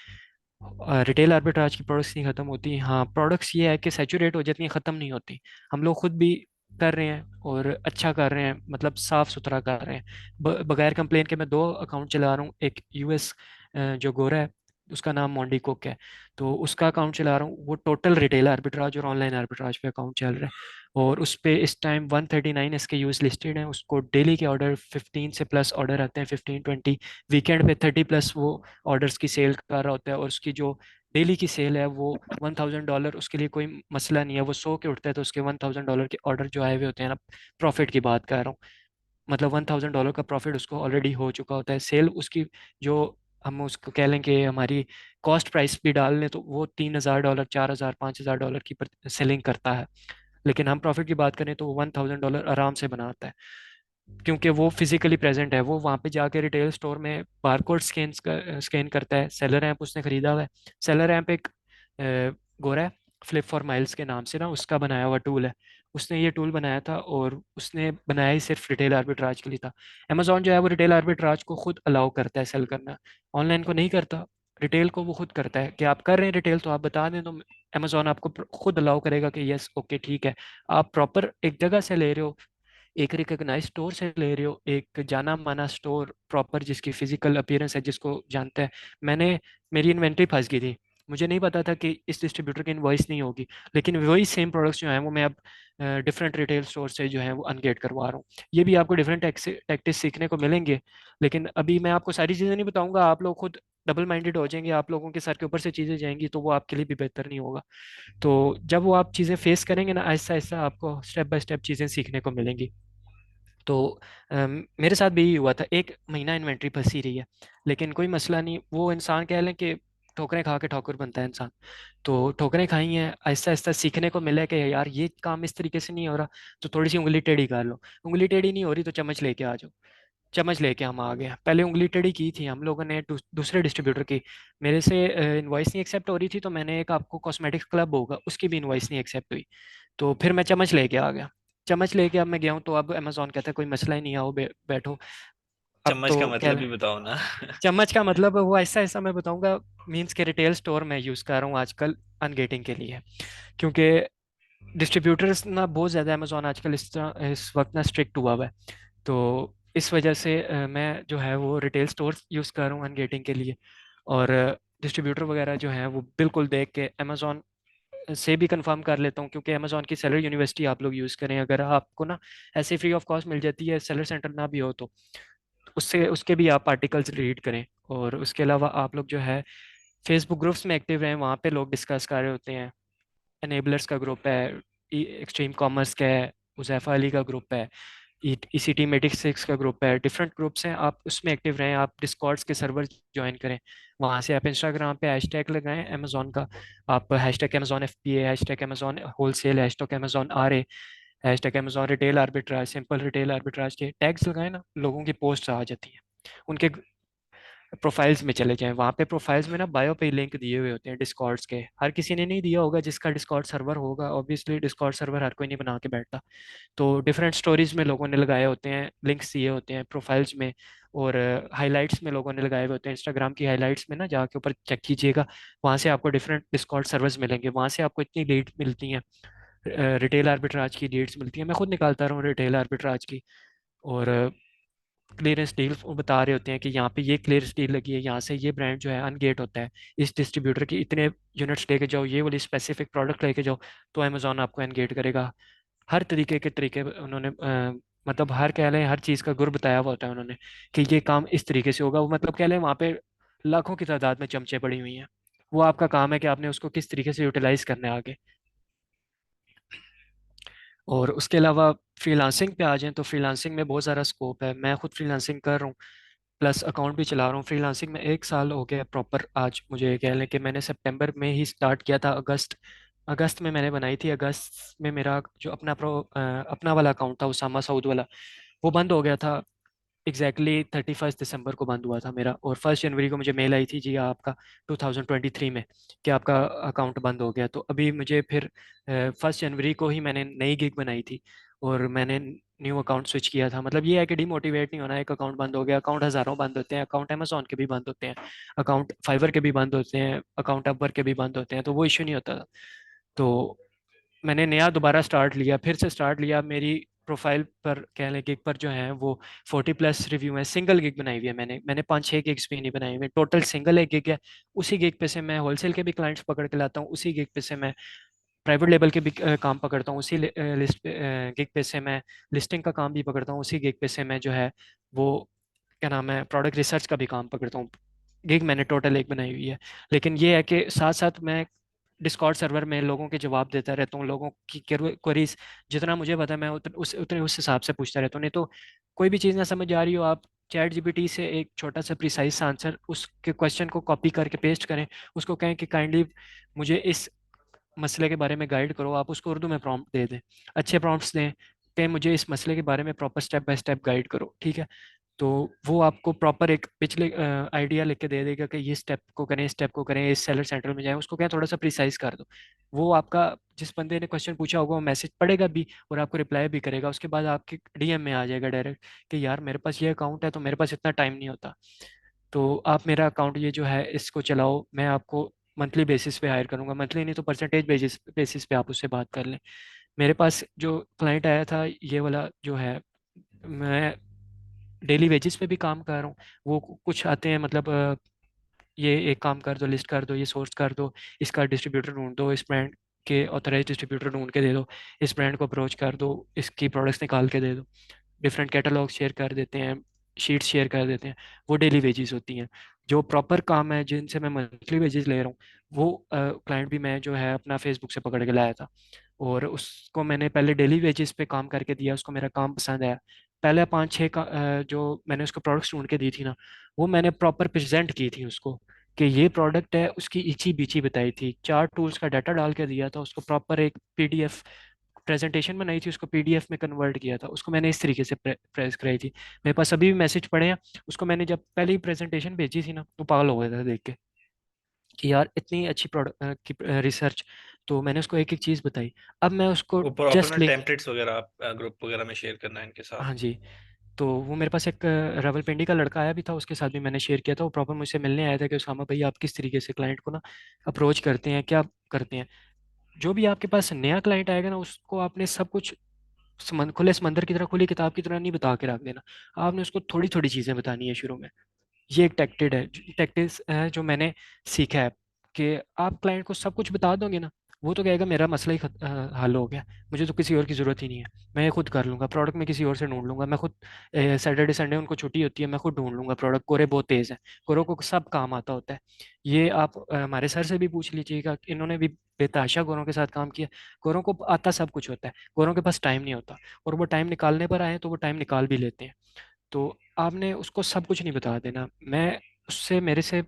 रिटेल आर्बिट्राज की प्रोडक्ट्स नहीं खत्म होती। हाँ, प्रोडक्ट्स ये है कि सैचुरेट हो जाती हैं, ख़त्म नहीं होती। हम लोग खुद भी कर रहे हैं और अच्छा कर रहे हैं, मतलब साफ सुथरा कर रहे हैं। बगैर कंप्लेन के मैं 2 अकाउंट चला रहा हूँ। एक यूएस जो गोरा है, उसका नाम मोंडी कुक है, तो उसका अकाउंट चला रहा हूँ। वो टोटल रिटेल आर्बिट्राज और ऑनलाइन आर्बिट्राज पे अकाउंट चल रहा है, और उस पे इस टाइम 139 SKUs लिस्टेड हैं। उसको डेली के ऑर्डर 15 से प्लस ऑर्डर आते हैं, 15-20, वीकेंड पे 30+ वो ऑर्डर्स की सेल कर रहा होता है। और उसकी जो डेली की सेल है वो $1000, उसके लिए कोई मसला नहीं है। वो 100 के उठता है तो उसके $1000 के ऑर्डर जो आए हुए होते हैं ना, प्रॉफिट की बात कर रहा हूँ, मतलब $1000 का प्रॉफिट उसको ऑलरेडी हो चुका होता है। सेल उसकी जो हम उसको कह लें कि हमारी कॉस्ट प्राइस भी डाल लें तो वो $3000, 4000, $5000 की सेलिंग करता है। लेकिन हम प्रॉफिट की बात करें तो वो $1000 आराम से बनाता है, क्योंकि वो फिजिकली प्रेजेंट है। वो वहाँ पे जाके रिटेल स्टोर में बारकोड स्कैन करता है। सेलर ऐप उसने खरीदा हुआ है। सेलर ऐप एक गोरा है, फ्लिप फॉर माइल्स के नाम से ना उसका बनाया हुआ टूल है। उसने ये टूल बनाया था और उसने बनाया ही सिर्फ रिटेल आर्बिट्राज के लिए था। अमेजोन जो है वो रिटेल आर्बिट्राज को खुद अलाउ करता है सेल करना, ऑनलाइन को नहीं करता। रिटेल को वो खुद करता है कि आप कर रहे हैं रिटेल तो आप बता दें, तो अमेजोन आपको खुद अलाउ करेगा कि यस ओके ठीक है। आप प्रॉपर एक जगह से ले रहे हो, एक रिकग्नाइज स्टोर से ले रहे हो, एक जाना माना स्टोर प्रॉपर जिसकी फिजिकल अपीयरेंस है, जिसको जानते हैं। मैंने मेरी इन्वेंट्री फंस गई थी, मुझे नहीं पता था कि इस डिस्ट्रीब्यूटर की इनवॉइस नहीं होगी, लेकिन वही सेम प्रोडक्ट्स जो हैं वो मैं अब डिफरेंट रिटेल स्टोर से जो है वो अनगेट करवा रहा हूँ। ये भी आपको डिफरेंट टैक्टिस सीखने को मिलेंगे, लेकिन अभी मैं आपको सारी चीज़ें नहीं बताऊंगा, आप लोग खुद डबल माइंडेड हो जाएंगे, आप लोगों के सर के ऊपर से चीज़ें जाएंगी तो वो आपके लिए भी बेहतर नहीं होगा। तो जब वो आप चीज़ें फेस करेंगे ना, आहिस्ता आहिस्ता आपको स्टेप बाय स्टेप चीज़ें सीखने को मिलेंगी। तो मेरे साथ भी यही हुआ था, 1 महीना इन्वेंट्री फंसी रही है, लेकिन कोई मसला नहीं। वो इंसान कह लें कि ठोकरें खा के ठोकर बनता है इंसान। तो ठोकरें खाई हैं, आहिस्ता आहिस्ता सीखने को मिला है कि यार ये काम इस तरीके से नहीं हो रहा, तो थोड़ी सी उंगली टेढ़ी कर लो। उंगली टेढ़ी नहीं हो रही तो चम्मच लेके आ जाओ। चम्मच लेके हम आ गए। पहले उंगली टेढ़ी की थी हम लोगों ने दूसरे डिस्ट्रीब्यूटर की, मेरे से इनवॉइस नहीं एक्सेप्ट हो रही थी, तो मैंने एक आपको कॉस्मेटिक्स क्लब होगा उसकी भी इनवॉइस नहीं एक्सेप्ट हुई, तो फिर मैं चम्मच लेके आ गया। चम्मच लेके अब मैं गया हूँ तो अब अमेजोन कहता है कोई मसला ही नहीं, आओ बैठो। अब चम्मच तो का क्या मतलब भी बताओ ना। चम्मच का मतलब वो ऐसा ऐसा मैं बताऊंगा। मीन्स के रिटेल स्टोर मैं यूज़ कर रहा हूँ आजकल अनगेटिंग के लिए, क्योंकि डिस्ट्रीब्यूटर्स ना बहुत ज़्यादा अमेजोन आजकल इस वक्त ना स्ट्रिक्ट हुआ हुआ है। तो इस वजह से मैं जो है वो रिटेल स्टोर यूज़ कर रहा हूँ अनगेटिंग के लिए। और डिस्ट्रीब्यूटर वगैरह जो हैं वो बिल्कुल देख के अमेजोन से भी कंफर्म कर लेता हूँ, क्योंकि अमेजोन की सेलर यूनिवर्सिटी आप लोग यूज़ करें, अगर आपको ना ऐसे फ्री ऑफ कॉस्ट मिल जाती है, सेलर सेंटर ना भी हो तो उससे उसके भी आप आर्टिकल्स रीड करें। और उसके अलावा आप लोग जो है फेसबुक ग्रुप्स में एक्टिव रहें, वहाँ पे लोग डिस्कस कर रहे होते हैं। एनेबलर्स का ग्रुप है, एक्सट्रीम कॉमर्स का है, उज़ैफ़ा अली का ग्रुप है, ईसीटी मेडिक्स का ग्रुप है, डिफरेंट ग्रुप्स हैं, आप उसमें एक्टिव रहें। आप डिस्कॉर्ड्स के सर्वर ज्वाइन करें, वहाँ से आप इंस्टाग्राम पे हैशटैग लगाएं अमेजोन का। आप hashtag Amazon FBA, hashtag Amazon wholesale, hashtag Amazon RA, hashtag Amazon retail arbitrage, simple retail arbitrage के टैग्स लगाएं ना, लोगों की पोस्ट आ जाती हैं। उनके प्रोफाइल्स में चले जाएं, वहाँ पे प्रोफाइल्स में ना बायो पे लिंक दिए हुए होते हैं डिस्कॉर्ड्स के। हर किसी ने नहीं दिया होगा, जिसका डिस्कॉर्ड सर्वर होगा, ऑब्वियसली डिस्कॉर्ड सर्वर हर कोई नहीं बना के बैठता। तो डिफरेंट स्टोरीज में लोगों ने लगाए होते हैं, लिंक्स दिए होते हैं प्रोफाइल्स में, और हाइलाइट्स में लोगों ने लगाए हुए होते हैं। इंस्टाग्राम की हाइलाइट्स में ना जाके ऊपर चेक कीजिएगा, वहाँ से आपको डिफरेंट डिस्कॉर्ड सर्वर्स मिलेंगे, वहाँ से आपको इतनी लीड मिलती हैं, रिटेल आर्बिट्राज की लीड्स मिलती हैं। मैं खुद निकालता रहा हूँ रिटेल आर्बिट्राज की। और क्लियरेंस डील बता रहे होते हैं कि यहाँ पे ये क्लियरेंस डील लगी है, यहाँ से ये ब्रांड जो है अनगेट होता है, इस डिस्ट्रीब्यूटर की इतने यूनिट्स लेके जाओ, ये वाली स्पेसिफिक प्रोडक्ट लेके जाओ, तो अमेजोन आपको अनगेट करेगा। हर तरीके के तरीके उन्होंने मतलब हर कह लें हर चीज़ का गुर बताया हुआ होता है उन्होंने, कि ये काम इस तरीके से होगा। वो मतलब कह लें वहाँ पे लाखों की तादाद में चमचे पड़ी हुई हैं, वो आपका काम है कि आपने उसको किस तरीके से यूटिलाइज करना है आगे। और उसके अलावा फ्रीलांसिंग पे आ जाएं तो फ्रीलांसिंग में बहुत सारा स्कोप है। मैं खुद फ्रीलांसिंग कर रहा हूँ, प्लस अकाउंट भी चला रहा हूँ फ्रीलांसिंग में। 1 साल हो गया प्रॉपर आज, मुझे कह लें कि मैंने सितंबर में ही स्टार्ट किया था। अगस्त अगस्त में मैंने बनाई थी। अगस्त में मेरा जो अपना वाला अकाउंट था, उसामा सऊद वाला, वो बंद हो गया था। एग्जैक्टली 31 दिसंबर को बंद हुआ था मेरा, और 1 जनवरी को मुझे मेल आई थी, जी आपका 2023 में, कि आपका अकाउंट बंद हो गया। तो अभी मुझे फिर 1 जनवरी को ही मैंने नई गिग बनाई थी, और मैंने न्यू अकाउंट स्विच किया था। मतलब ये है कि डिमोटिवेट नहीं होना। एक अकाउंट बंद हो गया, अकाउंट हज़ारों बंद होते हैं, अकाउंट अमेजोन के भी बंद होते हैं, अकाउंट फाइवर के भी बंद होते हैं, अकाउंट अपवर के भी बंद होते हैं, तो वो इश्यू नहीं होता। तो मैंने नया दोबारा स्टार्ट लिया, फिर से स्टार्ट लिया। मेरी प्रोफाइल पर कह लें गिग पर जो है वो 40+ रिव्यू है। सिंगल गिग बनाई हुई है मैंने मैंने 5-6 गिग्स भी नहीं बनाई हुई, टोटल सिंगल एक गिग है। उसी गिग पे से मैं होलसेल के भी क्लाइंट्स पकड़ के लाता हूँ, उसी गिग पे से मैं प्राइवेट लेवल के भी काम पकड़ता हूँ, उसी लिस्ट पे गिग पे से मैं लिस्टिंग का काम भी पकड़ता हूँ, उसी गिग पे से मैं जो है वो क्या नाम है प्रोडक्ट रिसर्च का भी काम पकड़ता हूँ। गिग मैंने टोटल एक बनाई हुई है। लेकिन ये है कि साथ साथ मैं डिस्कॉर्ड सर्वर में लोगों के जवाब देता रहता हूँ, लोगों की क्वेरीज जितना मुझे पता है मैं उस हिसाब से पूछता रहता हूँ। नहीं तो कोई भी चीज़ ना समझ आ रही हो, आप ChatGPT से एक छोटा सा प्रिसाइज आंसर उसके क्वेश्चन को कॉपी करके पेस्ट करें, उसको कहें कि काइंडली मुझे इस मसले के बारे में गाइड करो, आप उसको उर्दू में प्रॉम्प्ट दे दें, अच्छे प्रॉम्प्ट्स दें कि मुझे इस मसले के बारे में proper step by step guide करो, ठीक है। तो वो आपको प्रॉपर एक पिछले आइडिया लिख के दे देगा कि ये स्टेप को करें, इस स्टेप को करें, इस सेलर सेंटर में जाएं, उसको क्या थोड़ा सा प्रिसाइज कर दो। वो आपका जिस बंदे ने क्वेश्चन पूछा होगा वो मैसेज पढ़ेगा भी और आपको रिप्लाई भी करेगा, उसके बाद आपके DM में आ जाएगा डायरेक्ट कि यार मेरे पास ये अकाउंट है तो मेरे पास इतना टाइम नहीं होता, तो आप मेरा अकाउंट ये जो है इसको चलाओ, मैं आपको मंथली बेसिस पे हायर करूंगा। मंथली नहीं तो परसेंटेज बेसिस पे आप उससे बात कर लें। मेरे पास जो क्लाइंट आया था ये वाला जो है, मैं डेली वेजेस पे भी काम कर रहा हूँ। वो कुछ आते हैं मतलब ये एक काम कर दो, लिस्ट कर दो, ये सोर्स कर दो, इसका डिस्ट्रीब्यूटर ढूंढ दो, इस ब्रांड के ऑथराइज डिस्ट्रीब्यूटर ढूंढ के दे दो, इस ब्रांड को अप्रोच कर दो, इसकी प्रोडक्ट्स निकाल के दे दो, डिफरेंट कैटलॉग शेयर कर देते हैं, शीट्स शेयर कर देते हैं। वो डेली वेजेस होती हैं। जो प्रॉपर काम है जिनसे मैं मंथली वेजेस ले रहा हूँ, वो क्लाइंट भी मैं जो है अपना फेसबुक से पकड़ के लाया था, और उसको मैंने पहले डेली वेजेस पे काम करके दिया, उसको मेरा काम पसंद आया। पहले 5-6 का जो मैंने उसको प्रोडक्ट्स ढूंढ के दी थी ना, वो मैंने प्रॉपर प्रेजेंट की थी उसको कि ये प्रोडक्ट है, उसकी इची बीची बताई थी, 4 टूल्स का डाटा डाल के दिया था उसको, प्रॉपर एक PDF प्रेजेंटेशन बनाई थी, उसको PDF में कन्वर्ट किया था, उसको मैंने इस तरीके से प्रेस कराई थी। मेरे पास अभी भी मैसेज पड़े हैं। उसको मैंने जब पहले ही प्रेजेंटेशन भेजी थी ना, वो पागल हो गया था देख के कि यार इतनी अच्छी प्रोडक्ट की रिसर्च। तो मैंने उसको एक एक चीज़ बताई। अब मैं उसको वो प्रॉपर जस्ट में लिंक, टेम्पलेट्स वगैरह आप ग्रुप वगैरह में शेयर करना है इनके साथ। हाँ जी। तो वो मेरे पास एक रावलपिंडी का लड़का आया भी था, उसके साथ भी मैंने शेयर किया था। वो प्रॉपर मुझसे मिलने आया था कि उसामा भाई आप किस तरीके से क्लाइंट को ना अप्रोच करते हैं, क्या करते हैं। जो भी आपके पास नया क्लाइंट आएगा ना, उसको आपने सब कुछ खुले समंदर की तरह, खुली किताब की तरह नहीं बता के रख देना। आपने उसको थोड़ी थोड़ी चीज़ें बतानी है शुरू में। ये एक टैक्टिस है जो मैंने सीखा है कि आप क्लाइंट को सब कुछ बता दोगे ना, वो तो कहेगा मेरा मसला ही हल हो गया, मुझे तो किसी और की ज़रूरत ही नहीं है, मैं ये खुद कर लूँगा, प्रोडक्ट मैं किसी और से ढूंढ लूँगा, मैं खुद सैटरडे संडे उनको छुट्टी होती है, मैं खुद ढूंढ लूँगा प्रोडक्ट, कोरे बहुत तेज़ है, कोरों को सब काम आता होता है। ये आप हमारे सर से भी पूछ लीजिएगा, इन्होंने भी बेताशा गोरों के साथ काम किया। गोरों को आता सब कुछ होता है, गोरों के पास टाइम नहीं होता, और वो टाइम निकालने पर आए तो वो टाइम निकाल भी लेते हैं। तो आपने उसको सब कुछ नहीं बता देना। मैं उससे मेरे से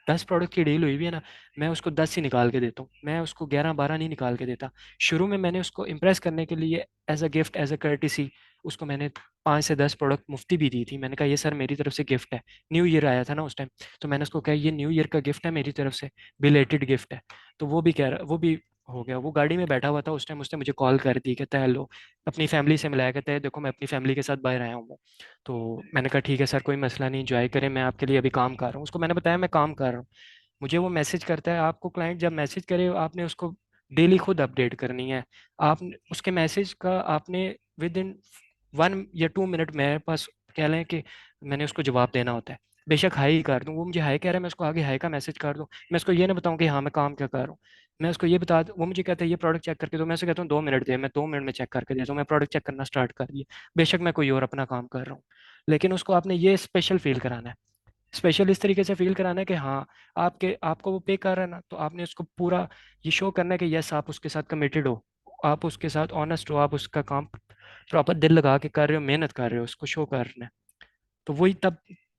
10 प्रोडक्ट की डील हुई भी है ना, मैं उसको 10 ही निकाल के देता हूँ, मैं उसको 11 12 नहीं निकाल के देता। शुरू में मैंने उसको इम्प्रेस करने के लिए as a gift, as a courtesy, उसको मैंने 5 से 10 प्रोडक्ट मुफ्ती भी दी थी। मैंने कहा ये सर मेरी तरफ से गिफ्ट है, न्यू ईयर आया था ना उस टाइम, तो मैंने उसको कहा ये न्यू ईयर का गिफ्ट है मेरी तरफ से, बिलेटेड गिफ्ट है। तो वो भी कह रहा, वो भी हो गया। वो गाड़ी में बैठा हुआ था उस टाइम, उसने मुझे कॉल कर दी, कहता है हेलो, अपनी फैमिली से मिलाया, कहता है देखो मैं अपनी फैमिली के साथ बाहर आया हूँ। तो मैंने कहा ठीक है सर, कोई मसला नहीं, इंजॉय करें, मैं आपके लिए अभी काम कर रहा हूँ। उसको मैंने बताया मैं काम कर रहा हूँ। मुझे वो मैसेज करता है, आपको क्लाइंट जब मैसेज करे आपने उसको डेली खुद अपडेट करनी है। आप उसके मैसेज का आपने विद इन 1 या 2 मिनट मेरे पास कह लें कि मैंने उसको जवाब देना होता है। बेशक हाई ही कर दूँ, वो मुझे हाई कह रहा है, मैं उसको आगे हाई का मैसेज कर दूँ, मैं उसको ये ना बताऊँ कि हाँ मैं काम क्या कर रहा हूँ। मैं उसको ये बता, वो मुझे कहता है ये प्रोडक्ट चेक करके दो, मैं उसे कहता हूँ 2 मिनट दे, मैं 2 मिनट में चेक करके देता हूँ, मैं प्रोडक्ट चेक करना स्टार्ट कर दिया, बेशक मैं कोई और अपना काम कर रहा हूँ। लेकिन उसको आपने ये स्पेशल फील कराना है, स्पेशल इस तरीके से फील कराना है कि हाँ आपके आपको वो पे कर रहा है ना, तो आपने उसको पूरा ये शो करना है कि यस आप उसके साथ कमिटेड हो, आप उसके साथ ऑनेस्ट हो, आप उसका काम प्रॉपर दिल लगा के कर रहे हो, मेहनत कर रहे हो, उसको शो करना है। तो वही तब,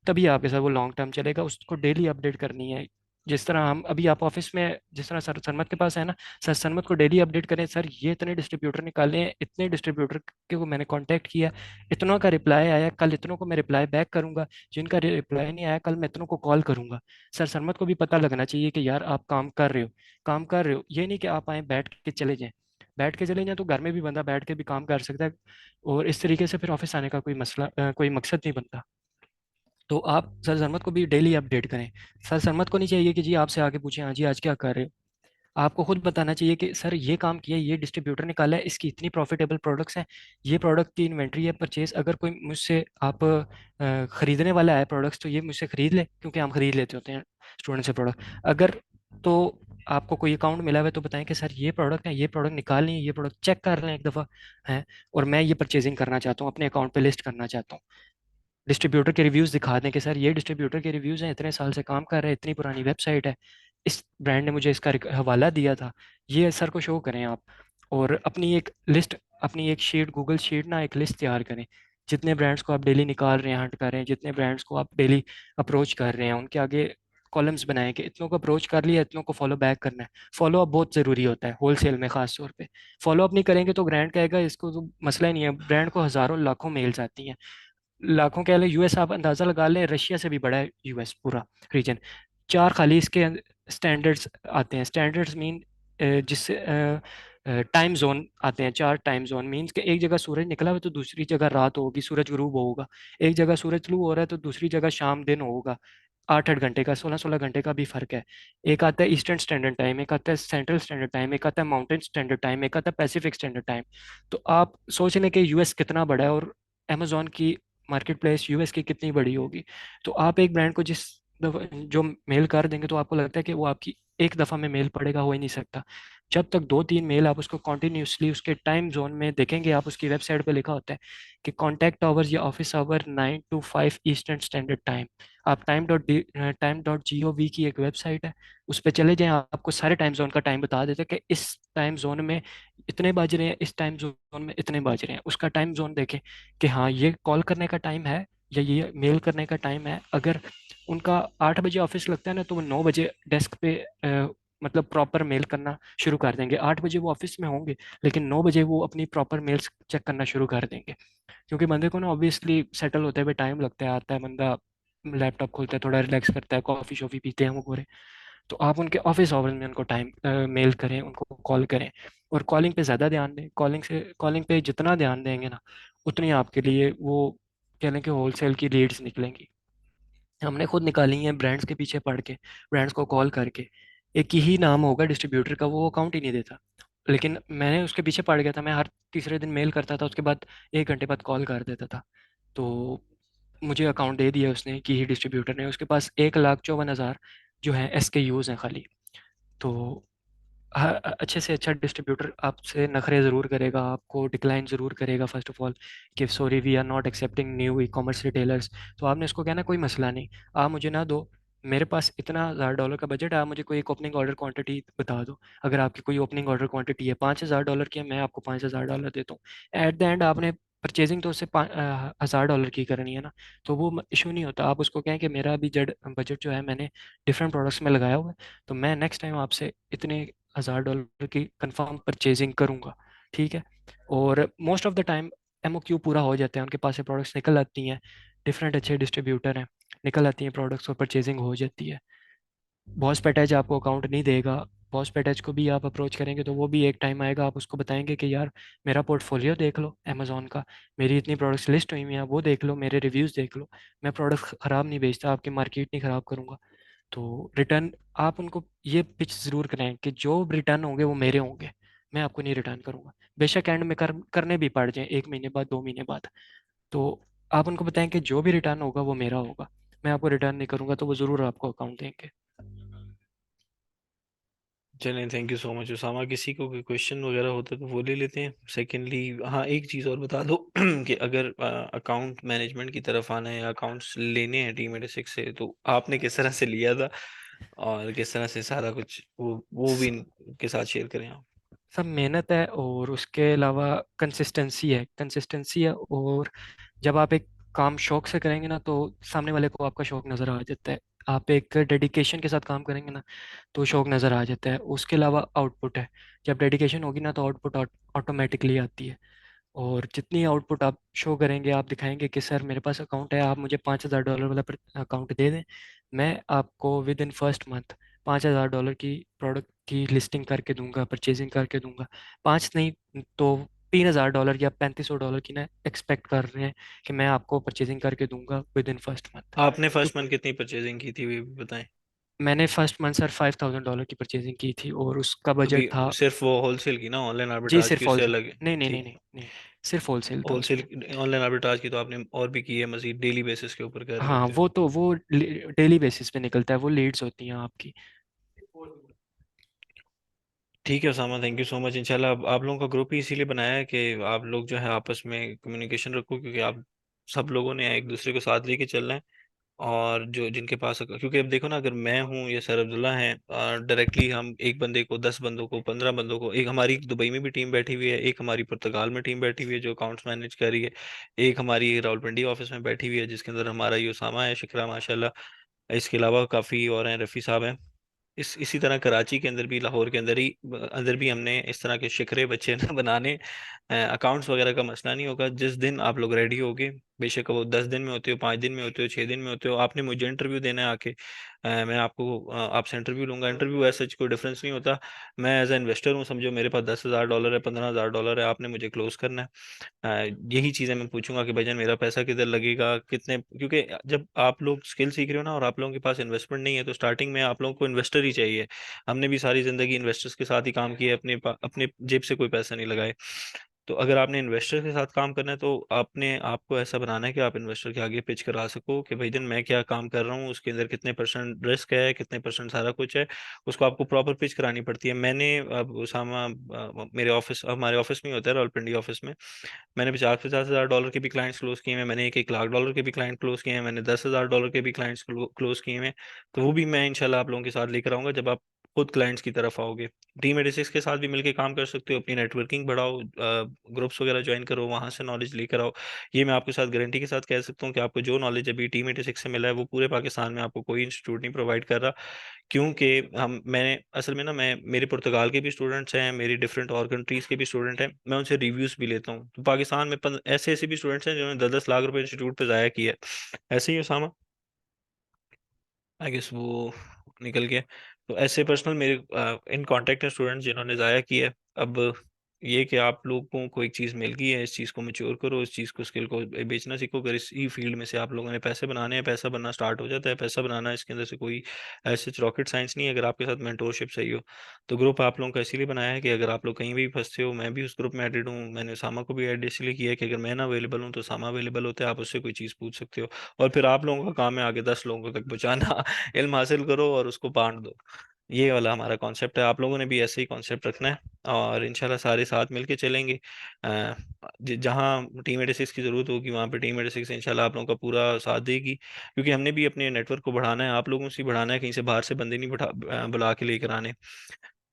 तभी आपके साथ वो लॉन्ग टर्म चलेगा। उसको डेली अपडेट करनी है। जिस तरह हम अभी आप ऑफिस में जिस तरह सर सनमत के पास है ना, सर सनमत को डेली अपडेट करें, सर ये इतने डिस्ट्रीब्यूटर निकाले हैं, इतने डिस्ट्रीब्यूटर के को मैंने कांटेक्ट किया, इतनों का रिप्लाई आया, कल इतनों को मैं रिप्लाई बैक करूंगा, जिनका रिप्लाई नहीं आया कल मैं इतनों को कॉल करूंगा। सर सनमत को भी पता लगना चाहिए कि यार आप काम कर रहे हो, काम कर रहे हो, ये नहीं कि आप आए बैठ के चले जाएं। बैठ के चले जाएं तो घर में भी बंदा बैठ के भी काम कर सकता है, और इस तरीके से फिर ऑफिस आने का कोई मसला कोई मकसद नहीं बनता। तो आप सर सरमत को भी डेली अपडेट करें। सर सरमत को नहीं चाहिए कि जी आपसे आके पूछें हाँ जी आज क्या कर रहे हो। आपको खुद बताना चाहिए कि सर ये काम किया, ये डिस्ट्रीब्यूटर निकाला है, इसकी इतनी प्रॉफिटेबल प्रोडक्ट्स हैं, ये प्रोडक्ट की इन्वेंट्री है, परचेज अगर कोई मुझसे आप खरीदने वाला है प्रोडक्ट्स तो ये मुझसे खरीद ले, क्योंकि हम खरीद लेते होते हैं स्टूडेंट से प्रोडक्ट। अगर तो आपको कोई अकाउंट मिला हुआ है तो बताएं कि सर ये प्रोडक्ट है, ये प्रोडक्ट निकाल लें, ये प्रोडक्ट चेक कर लें एक दफ़ा है, और मैं ये परचेजिंग करना चाहता हूँ, अपने अकाउंट पे लिस्ट करना चाहता हूँ। डिस्ट्रीब्यूटर के रिव्यूज दिखा दें कि सर ये डिस्ट्रीब्यूटर के रिव्यूज हैं, इतने साल से काम कर रहे हैं, इतनी पुरानी वेबसाइट है, इस ब्रांड ने मुझे इसका हवाला दिया था, ये सर को शो करें आप। और अपनी एक लिस्ट, अपनी एक शीट, गूगल शीट ना, एक लिस्ट तैयार करें, जितने ब्रांड्स को आप डेली निकाल रहे हैं, हट कर रहे हैं, जितने ब्रांड्स को आप डेली अप्रोच कर रहे हैं, उनके आगे कॉलम्स बनाएं कि इतनों को अप्रोच कर लिया, इतनों को फॉलो बैक करना है। फॉलो अप बहुत ज़रूरी होता है होलसेल में, खास तौर पे फॉलो अप नहीं करेंगे तो ब्रांड कहेगा इसको तो मसला ही नहीं है। ब्रांड को हज़ारों लाखों मेल्स आती हैं, लाखों कह लें, यूएस आप अंदाजा लगा लें, रशिया से भी बड़ा है यूएस पूरा रीजन। चार खाली इसके स्टैंडर्ड्स आते हैं, स्टैंडर्ड्स मीन जिससे टाइम जोन आते हैं, 4 टाइम जोन मीन्स कि एक जगह सूरज निकला हुआ तो दूसरी जगह रात होगी, सूरज गुरूब होगा, एक जगह सूरज तलू हो रहा है तो दूसरी जगह शाम दिन होगा। 8 8 घंटे का, 16 16 घंटे का भी फर्क है। एक आता है ईस्टर्न स्टैंडर्ड टाइम, एक आता है सेंट्रल स्टैंडर्ड टाइम, एक आता है माउंटेन स्टैंडर्ड टाइम, एक आता है पैसिफिक स्टैंडर्ड टाइम। तो आप सोच लें कि यूएस कितना बड़ा है, और अमेजोन की मार्केट प्लेस यूएस की कितनी बड़ी होगी। तो आप एक ब्रांड को जो मेल कर देंगे तो आपको लगता है कि वो आपकी एक दफ़ा में मेल पड़ेगा, हो ही नहीं सकता। जब तक 2 3 मेल आप उसको कॉन्टिन्यूसली उसके टाइम जोन में देखेंगे, आप उसकी वेबसाइट पे लिखा होता है कि कॉन्टैक्ट आवर्स या office hour 9 to 5 eastern standard time. आप time.gov की एक वेबसाइट है, उस पर चले जाएं, आपको सारे टाइम जोन का टाइम बता देते हैं कि इस टाइम जोन में इतने बज रहे हैं, इस टाइम जोन में इतने बज रहे हैं। उसका टाइम जोन देखें कि हाँ ये कॉल करने का टाइम है या ये मेल करने का टाइम है। अगर उनका 8 बजे ऑफिस लगता है ना, तो वो 9 बजे डेस्क पे मतलब प्रॉपर मेल करना शुरू कर देंगे। 8 बजे वो ऑफिस में होंगे, लेकिन 9 बजे वो अपनी प्रॉपर मेल्स चेक करना शुरू कर देंगे। क्योंकि बंदे को ना ऑब्वियसली सेटल होते हुए टाइम लगता है, आता है बंदा, लैपटॉप खोलता है, थोड़ा रिलैक्स करता है, कॉफ़ी शॉफ़ी पीते हैं वो पूरे। तो आप उनके ऑफिस आवर्स में उनको टाइम मेल करें, उनको कॉल करें, और कॉलिंग पे ज़्यादा ध्यान दें। कॉलिंग पे जितना ध्यान देंगे ना, उतनी आपके लिए वो कह लें कि होलसेल की लीड्स निकलेंगी। हमने खुद निकाली हैं ब्रांड्स के पीछे पड़ के, ब्रांड्स को कॉल करके। एक ही नाम होगा डिस्ट्रीब्यूटर का, वो अकाउंट ही नहीं देता, लेकिन मैंने उसके पीछे पड़ गया था, मैं हर तीसरे दिन मेल करता था, उसके बाद 1 घंटे बाद कॉल कर देता था। तो मुझे अकाउंट दे दिया उसने, कि ही डिस्ट्रीब्यूटर ने, उसके पास 1,54,000 जो है SKUs हैं खाली। तो अच्छे से अच्छा डिस्ट्रीब्यूटर आपसे नखरे ज़रूर करेगा, आपको डिक्लाइन ज़रूर करेगा फर्स्ट ऑफ ऑल, कि sorry we are not accepting new e commerce retailers. तो आपने उसको कहना कोई मसला नहीं, आप मुझे ना दो, मेरे पास इतना $1000 का बजट है, आप मुझे कोई एक ओपनिंग ऑर्डर क्वांटिटी बता दो। अगर आपकी कोई ओपनिंग ऑर्डर क्वांटिटी है $5000 की है, मैं आपको $5000 देता हूँ। एट द एंड आपने परचेजिंग तो उससे $1000 की करनी है ना, तो वो इशू नहीं होता। आप उसको कहें कि मेरा अभी जड बजट जो है मैंने डिफरेंट प्रोडक्ट्स में लगाया हुआ है, तो मैं नेक्स्ट टाइम आपसे इतने $1000 की कंफर्म परचेजिंग करूंगा। ठीक है। और most of the time MOQ पूरा हो जाता है, उनके पास से प्रोडक्ट्स निकल आती हैं, डिफरेंट अच्छे डिस्ट्रीब्यूटर हैं, निकल आती हैं प्रोडक्ट्स और परचेजिंग हो जाती है। बॉस पेटैच आपको अकाउंट नहीं देगा। बॉस पेटैच को भी आप अप्रोच करेंगे तो वो भी एक टाइम आएगा, आप उसको बताएंगे कि यार मेरा पोर्टफोलियो देख लो अमेजोन का, मेरी इतनी प्रोडक्ट्स लिस्ट हुई हुई हैं, वो देख लो, मेरे रिव्यूज़ देख लो, मैं प्रोडक्ट ख़राब नहीं बेचता, आपकी मार्केट नहीं ख़राब करूँगा। तो रिटर्न आप उनको ये पिच ज़रूर करें कि जो रिटर्न होंगे वो मेरे होंगे, मैं आपको नहीं रिटर्न करूँगा। बेशक एंड में करने भी पड़ जाए 1 महीने बाद, 2 महीने बाद, तो आप उनको बताएं कि जो भी रिटर्न होगा वो मेरा होगा, मैं आपको रिटर्न नहीं करूँगा, तो वो ज़रूर आपको अकाउंट देंगे। चलें, thank you so much Usama. किसी को कोई क्वेश्चन वगैरह होता है तो वो ले लेते हैं। सेकेंडली, हाँ, एक चीज़ और बता दो कि अगर अकाउंट मैनेजमेंट की तरफ आना है या अकाउंट्स लेने हैं टीम 86 से, तो आपने किस तरह से लिया था और किस तरह से सारा कुछ वो भी इनके साथ शेयर करें आप। सब मेहनत है और उसके अलावा कंसिस्टेंसी है। और जब आप एक काम शौक से करेंगे ना, तो सामने वाले को आपका शौक नज़र आ जाता है। आप एक डेडिकेशन के साथ काम करेंगे ना, तो शौक नज़र आ जाता है। उसके अलावा आउटपुट है, जब डेडिकेशन होगी ना तो आउटपुट ऑटोमेटिकली आती है। और जितनी आउटपुट आप शो करेंगे, आप दिखाएंगे कि सर मेरे पास अकाउंट है, आप मुझे $5000 वाला अकाउंट दे दें, मैं आपको विद इन फर्स्ट मंथ $5000 की प्रोडक्ट की लिस्टिंग करके दूंगा, परचेजिंग करके दूंगा। पाँच नहीं तो $3000 या $3500 की ना एक्सपेक्ट कर रहे हैं कि मैं आपको परचेजिंग करके दूंगा विद इन फर्स्ट मंथ। आपने तो फर्स्ट मंथ कितनी परचेजिंग की थी वो भी बताएं। मैंने फर्स्ट मंथ सर $5000 की परचेजिंग की थी और उसका अभी बजट था। सिर्फ वो होलसेल की ना, ऑनलाइन जी आर्बिट्राज की सिर्फ उससे होलसेल, अलग है? नहीं नहीं नहीं ठीक। नहीं नहीं, सिर्फ होलसेल था होलसेल, उसमें। ऑनलाइन आर्बिट्राज की तो आपने और भी की है मजीद, डेली बेसिस के ऊपर कर रहे हाँ होते हो। वो तो वो डेली बेसिस पे निकलता है, वो लीड्स होती हैं आपकी। ठीक है Usama, thank you so much. इंशाल्लाह आप लोगों का ग्रुप ही इसीलिए बनाया है कि आप लोग जो है आपस में कम्युनिकेशन रखो, क्योंकि आप सब लोगों ने एक दूसरे को साथ लेके चलना है। और जो जिनके पास, क्योंकि अब देखो ना, अगर मैं हूँ या सर अब्दुल्ला हैं, डायरेक्टली हम एक बंदे को, 10 बंदों को, 15 बंदों को, एक हमारी दुबई में भी टीम बैठी हुई है, एक हमारी पुर्तगाल में टीम बैठी हुई है जो अकाउंट्स मैनेज कर रही है, एक हमारी रावलपिंडी ऑफिस में बैठी हुई है जिसके अंदर हमारा ये उसामा है, शिकरा माशाल्लाह। इसके अलावा काफ़ी और हैं, रफ़ी साहब हैं। इसी तरह कराची के अंदर भी, लाहौर के अंदर भी हमने इस तरह के शिखरे बच्चे ना बनाने। अकाउंट्स वगैरह का मसला नहीं होगा, जिस दिन आप लोग रेडी होगे, बेशक वो 10 दिन में होते हो, 5 दिन में होते हो, 6 दिन में होते हो, आपने मुझे इंटरव्यू देना है आके। मैं आपको आपसे इंटरव्यू लूंगा। इंटरव्यू ऐसा कोई डिफरेंस नहीं होता। मैं एज ए इन्वेस्टर हूँ, समझो मेरे पास $10,000 है, $15,000 है, आपने मुझे क्लोज करना है। अ, यही चीज़ें मैं पूछूंगा कि भाईजान मेरा पैसा किधर लगेगा, कितने, क्योंकि जब आप लोग स्किल सीख रहे हो ना और आप लोगों के पास इन्वेस्टमेंट नहीं है, तो स्टार्टिंग में आप लोगों को इन्वेस्टर ही चाहिए। हमने भी सारी जिंदगी इन्वेस्टर्स के साथ ही काम किया है, अपने जेब से कोई पैसा नहीं लगाए। तो अगर आपने इन्वेस्टर के साथ काम करना है, तो आपने आपको ऐसा बनाना है कि आप इन्वेस्टर के आगे पिच करा सको कि भाईजान मैं क्या काम कर रहा हूँ, उसके अंदर कितने परसेंट रिस्क है, कितने परसेंट सारा कुछ है। उसको आपको प्रॉपर पिच करानी पड़ती है। मैंने अब उसामा, मेरे ऑफिस, हमारे ऑफिस में ही होता है, रावलपिंडी ऑफिस में। मैंने 50-50 हज़ार डॉलर के भी क्लाइंट्स क्लोज किए हैं, मैंने 1-1 लाख डॉलर के भी क्लाइंट क्लोज किए हैं, मैंने $10,000 के भी क्लाइंट्स क्लोज किए हैं। तो वो भी मैं इंशाल्लाह आप लोगों के साथ लेकर आऊंगा जब आप खुद क्लाइंट्स की तरफ आओगे। टीम 86 के साथ भी मिलकर काम कर सकते हो, अपनी नेटवर्किंग बढ़ाओ, ग्रुप्स वगैरह ज्वाइन करो, वहां से नॉलेज लेकर आओ। ये मैं आपके साथ गारंटी के साथ कह सकता हूँ कि आपको जो नॉलेज अभी टीम 86 से मिला है, वो पूरे पाकिस्तान में आपको कोई इंस्टीट्यूट नहीं प्रोवाइड कर रहा। क्योंकि मैंने असल में ना, मैं, मेरे पुर्तगाल के भी स्टूडेंट्स हैं, मेरी डिफरेंट और कंट्रीज के भी स्टूडेंट हैं, मैं उनसे रिव्यूज भी लेता हूँ। तो पाकिस्तान में ऐसे ऐसे भी स्टूडेंट्स हैं जिन्होंने 10-10 लाख रुपए इंस्टीट्यूट पे ज़ाया किया है। ऐसे ही उसामा, आई गेस वो निकल गया। तो ऐसे पर्सनल मेरे इन कांटेक्ट हैं स्टूडेंट्स जिन्होंने ज़ाया किया है। अब ये कि आप लोगों को एक चीज़ मिल गई है, इस चीज़ को मैच्योर करो, इस चीज़ को, स्किल को बेचना सीखो। अगर इसी फील्ड में से आप लोगों ने पैसे बनाने हैं, पैसा बनना स्टार्ट हो जाता है। पैसा बनाना, इसके अंदर से कोई ऐसे रॉकेट साइंस नहीं है, अगर आपके साथ मेंटोरशिप सही हो। तो ग्रुप आप लोगों का इसीलिए बनाया है कि अगर आप लोग कहीं भी फंसते हो, मैं भी उस ग्रुप में एडिड हूँ, मैंने सामा को भी ऐड इसलिए किया है कि अगर मैं ना अवेलेबल हूँ तो सामा अवेलेबल होता है, आप उससे कोई चीज़ पूछ सकते हो। और फिर आप लोगों का काम है आगे 10 लोगों तक पहुंचाना। इल्म हासिल करो और उसको बांट दो। ये वाला हमारा कॉन्सेप्ट है, आप लोगों ने भी ऐसे ही कॉन्सेप्ट रखना है। और इंशाल्लाह सारे साथ मिलके चलेंगे। जहाँ टीम 86 की ज़रूरत होगी वहाँ पे टीम 86 इंशाल्लाह आप लोगों का पूरा साथ देगी, क्योंकि हमने भी अपने नेटवर्क को बढ़ाना है, आप लोगों से ही बढ़ाना है, कहीं से बाहर से बंदे नहीं बुला के लेकर आने।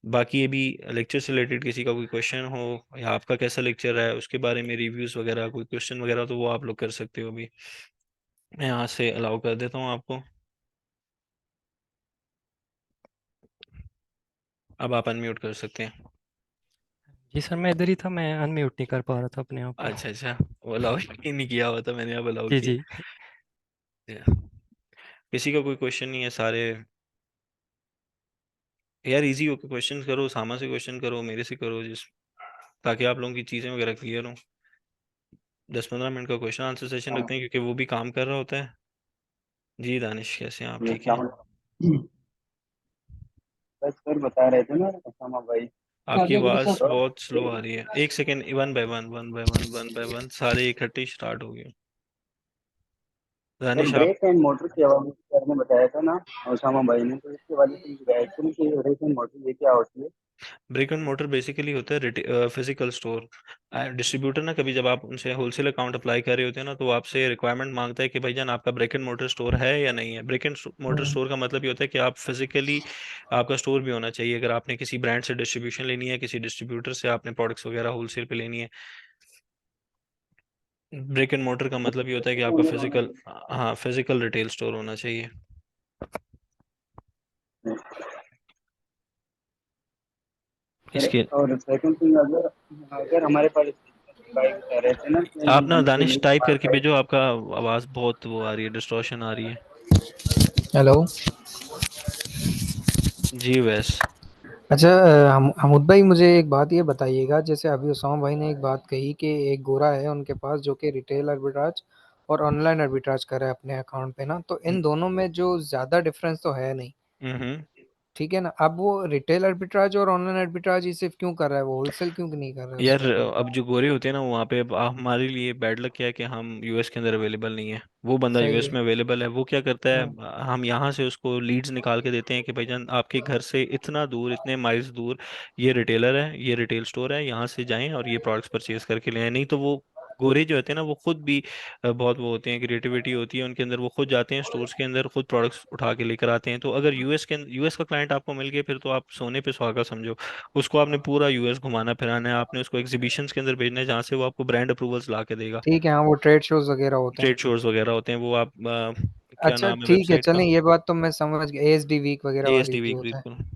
बाकी ये भी लेक्चर से रिलेटेड किसी का कोई क्वेश्चन हो, या आपका कैसा लेक्चर है उसके बारे में रिव्यूज़ वगैरह कोई क्वेश्चन वगैरह, तो वो आप लोग कर सकते हो अभी। मैं यहाँ से अलाउ कर देता हूँ आपको। अब आप अनम्यूट कर सकते हैं। जी सर, मैं इधर ही था, मैं अनम्यूट नहीं कर पा रहा था अपने आप को। अच्छा अच्छा, वो अलाउ ही नहीं किया हुआ था, मैंने अब अलाउ जी किया। जी। किसी का कोई क्वेश्चन नहीं है सारे? यार इजी होकर क्वेश्चन करो, सामा से क्वेश्चन करो, मेरे से करो, जिस ताकि आप लोगों की चीज़ें वगैरह क्लियर हो। 10-15 मिनट का क्वेश्चन आंसर सेशन रखते हैं, क्योंकि वो भी काम कर रहा होता है। जी दानिश, कैसे हैं आप? ठीक हैं? बस सर बता रहे थे ना असामा भाई। आपकी आगे करो आवाज़ सर। बहुत स्लो आ रही है, एक सेकेंड, वन बाय वन सारे इकट्ठे स्टार्ट हो गए। सर दानिश आप। ब्रेक एंड मोटर के हवाले से सर ने बताया था ना ओसामा भाई ने, तो इसके हवाले से मुझे गाइड करें कि ब्रेक एंड मोटर ये क्या होती है। ब्रिक एंड मोटर बेसिकली होता है फिजिकल स्टोर। डिस्ट्रीब्यूटर ना, कभी जब आप उनसे होलसेल अकाउंट अप्लाई कर रहे होते हैं ना, तो वो आपसे रिक्वायरमेंट मांगता है कि भाईजान आपका ब्रिक एंड मोटर स्टोर है या नहीं है। Brick and motor hmm. Store का मतलब ये होता है कि आप फिजिकली आपका स्टोर भी होना चाहिए, अगर आपने किसी ब्रांड से डिस्ट्रीब्यूशन लेनी है, किसी डिस्ट्रीब्यूटर से आपने प्रोडक्ट्स वगैरह होलसेल पे लेनी है। ब्रिक एंड मोटर का मतलब ये होता है कि आपका फिजिकल, हाँ फिजिकल रिटेल स्टोर होना चाहिए। सर इसके और सेकंड थिंग, अगर अगर हमारे पास भाई बता रहे थे ना कि आप ना हम दानिश सेलर के टाइप पास करके आए। भेजो, आपका आवाज़ बहुत वो आ रही है, डिस्टॉर्शन आ रही है। हेलो। जी वैस। अच्छा, हमुद भाई मुझे एक बात ये बताइएगा, जैसे अभी उसामा भाई ने एक बात कही कि एक गोरा है उनके पास जो कि रिटेल आर्बिट्राज और ऑनलाइन आर्बिट्राज कर रहा है अपने अकाउंट पे ना, तो इन दोनों में जो ज़्यादा डिफरेंस तो है नहीं। हम्म। ठीक है ना, अब वो रिटेल आर्बिट्राज और ऑनलाइन आर्बिट्राज ही सिर्फ क्यों कर रहा है, वो होलसेल क्यों नहीं कर रहा है उस यार पे। अब जो गोरे होते हैं ना वहाँ पे, अब हमारे लिए बैड लक क्या है कि हम यूएस के अंदर अवेलेबल नहीं है। वो बंदा सही यूएस है। में अवेलेबल है, वो क्या करता है, हम्म। हम यहाँ से उसको लीड्स निकाल के देते हैं कि भाईजान आपके घर से इतना दूर, इतने माइल्स दूर ये रिटेलर है, ये रिटेल स्टोर है, यहाँ से जाएं और ये प्रोडक्ट्स परचेज करके ले आएं। नहीं तो वो गोरे जो होते हैं ना, वो खुद भी बहुत वो होते हैं, क्रिएटिविटी होती है उनके अंदर, वो खुद जाते हैं स्टोर्स के अंदर, खुद प्रोडक्ट्स उठा के लेकर आते हैं। तो अगर यूएस का क्लाइंट आपको मिल गया, फिर तो आप सोने पे सुहागा समझो। उसको आपने पूरा यूएस घुमाना फिराना है, आपने उसको एग्जीबिशंस के अंदर भेजना है जहाँ से वो आपको ब्रांड अप्रूवल्स ला के देगा। ठीक है, हाँ वो ट्रेड शोज वगैरह होते हैं। ट्रेड शोज वगैरह होते हैं, वो आप क्या अच्छा नाम है ठीक है, वेबसाइट का? चलें, ये बात तो मैं समझ गया, एएसडी वीक वगैरह वाली एएसडी जो वीक, होता है। बिल्कुल।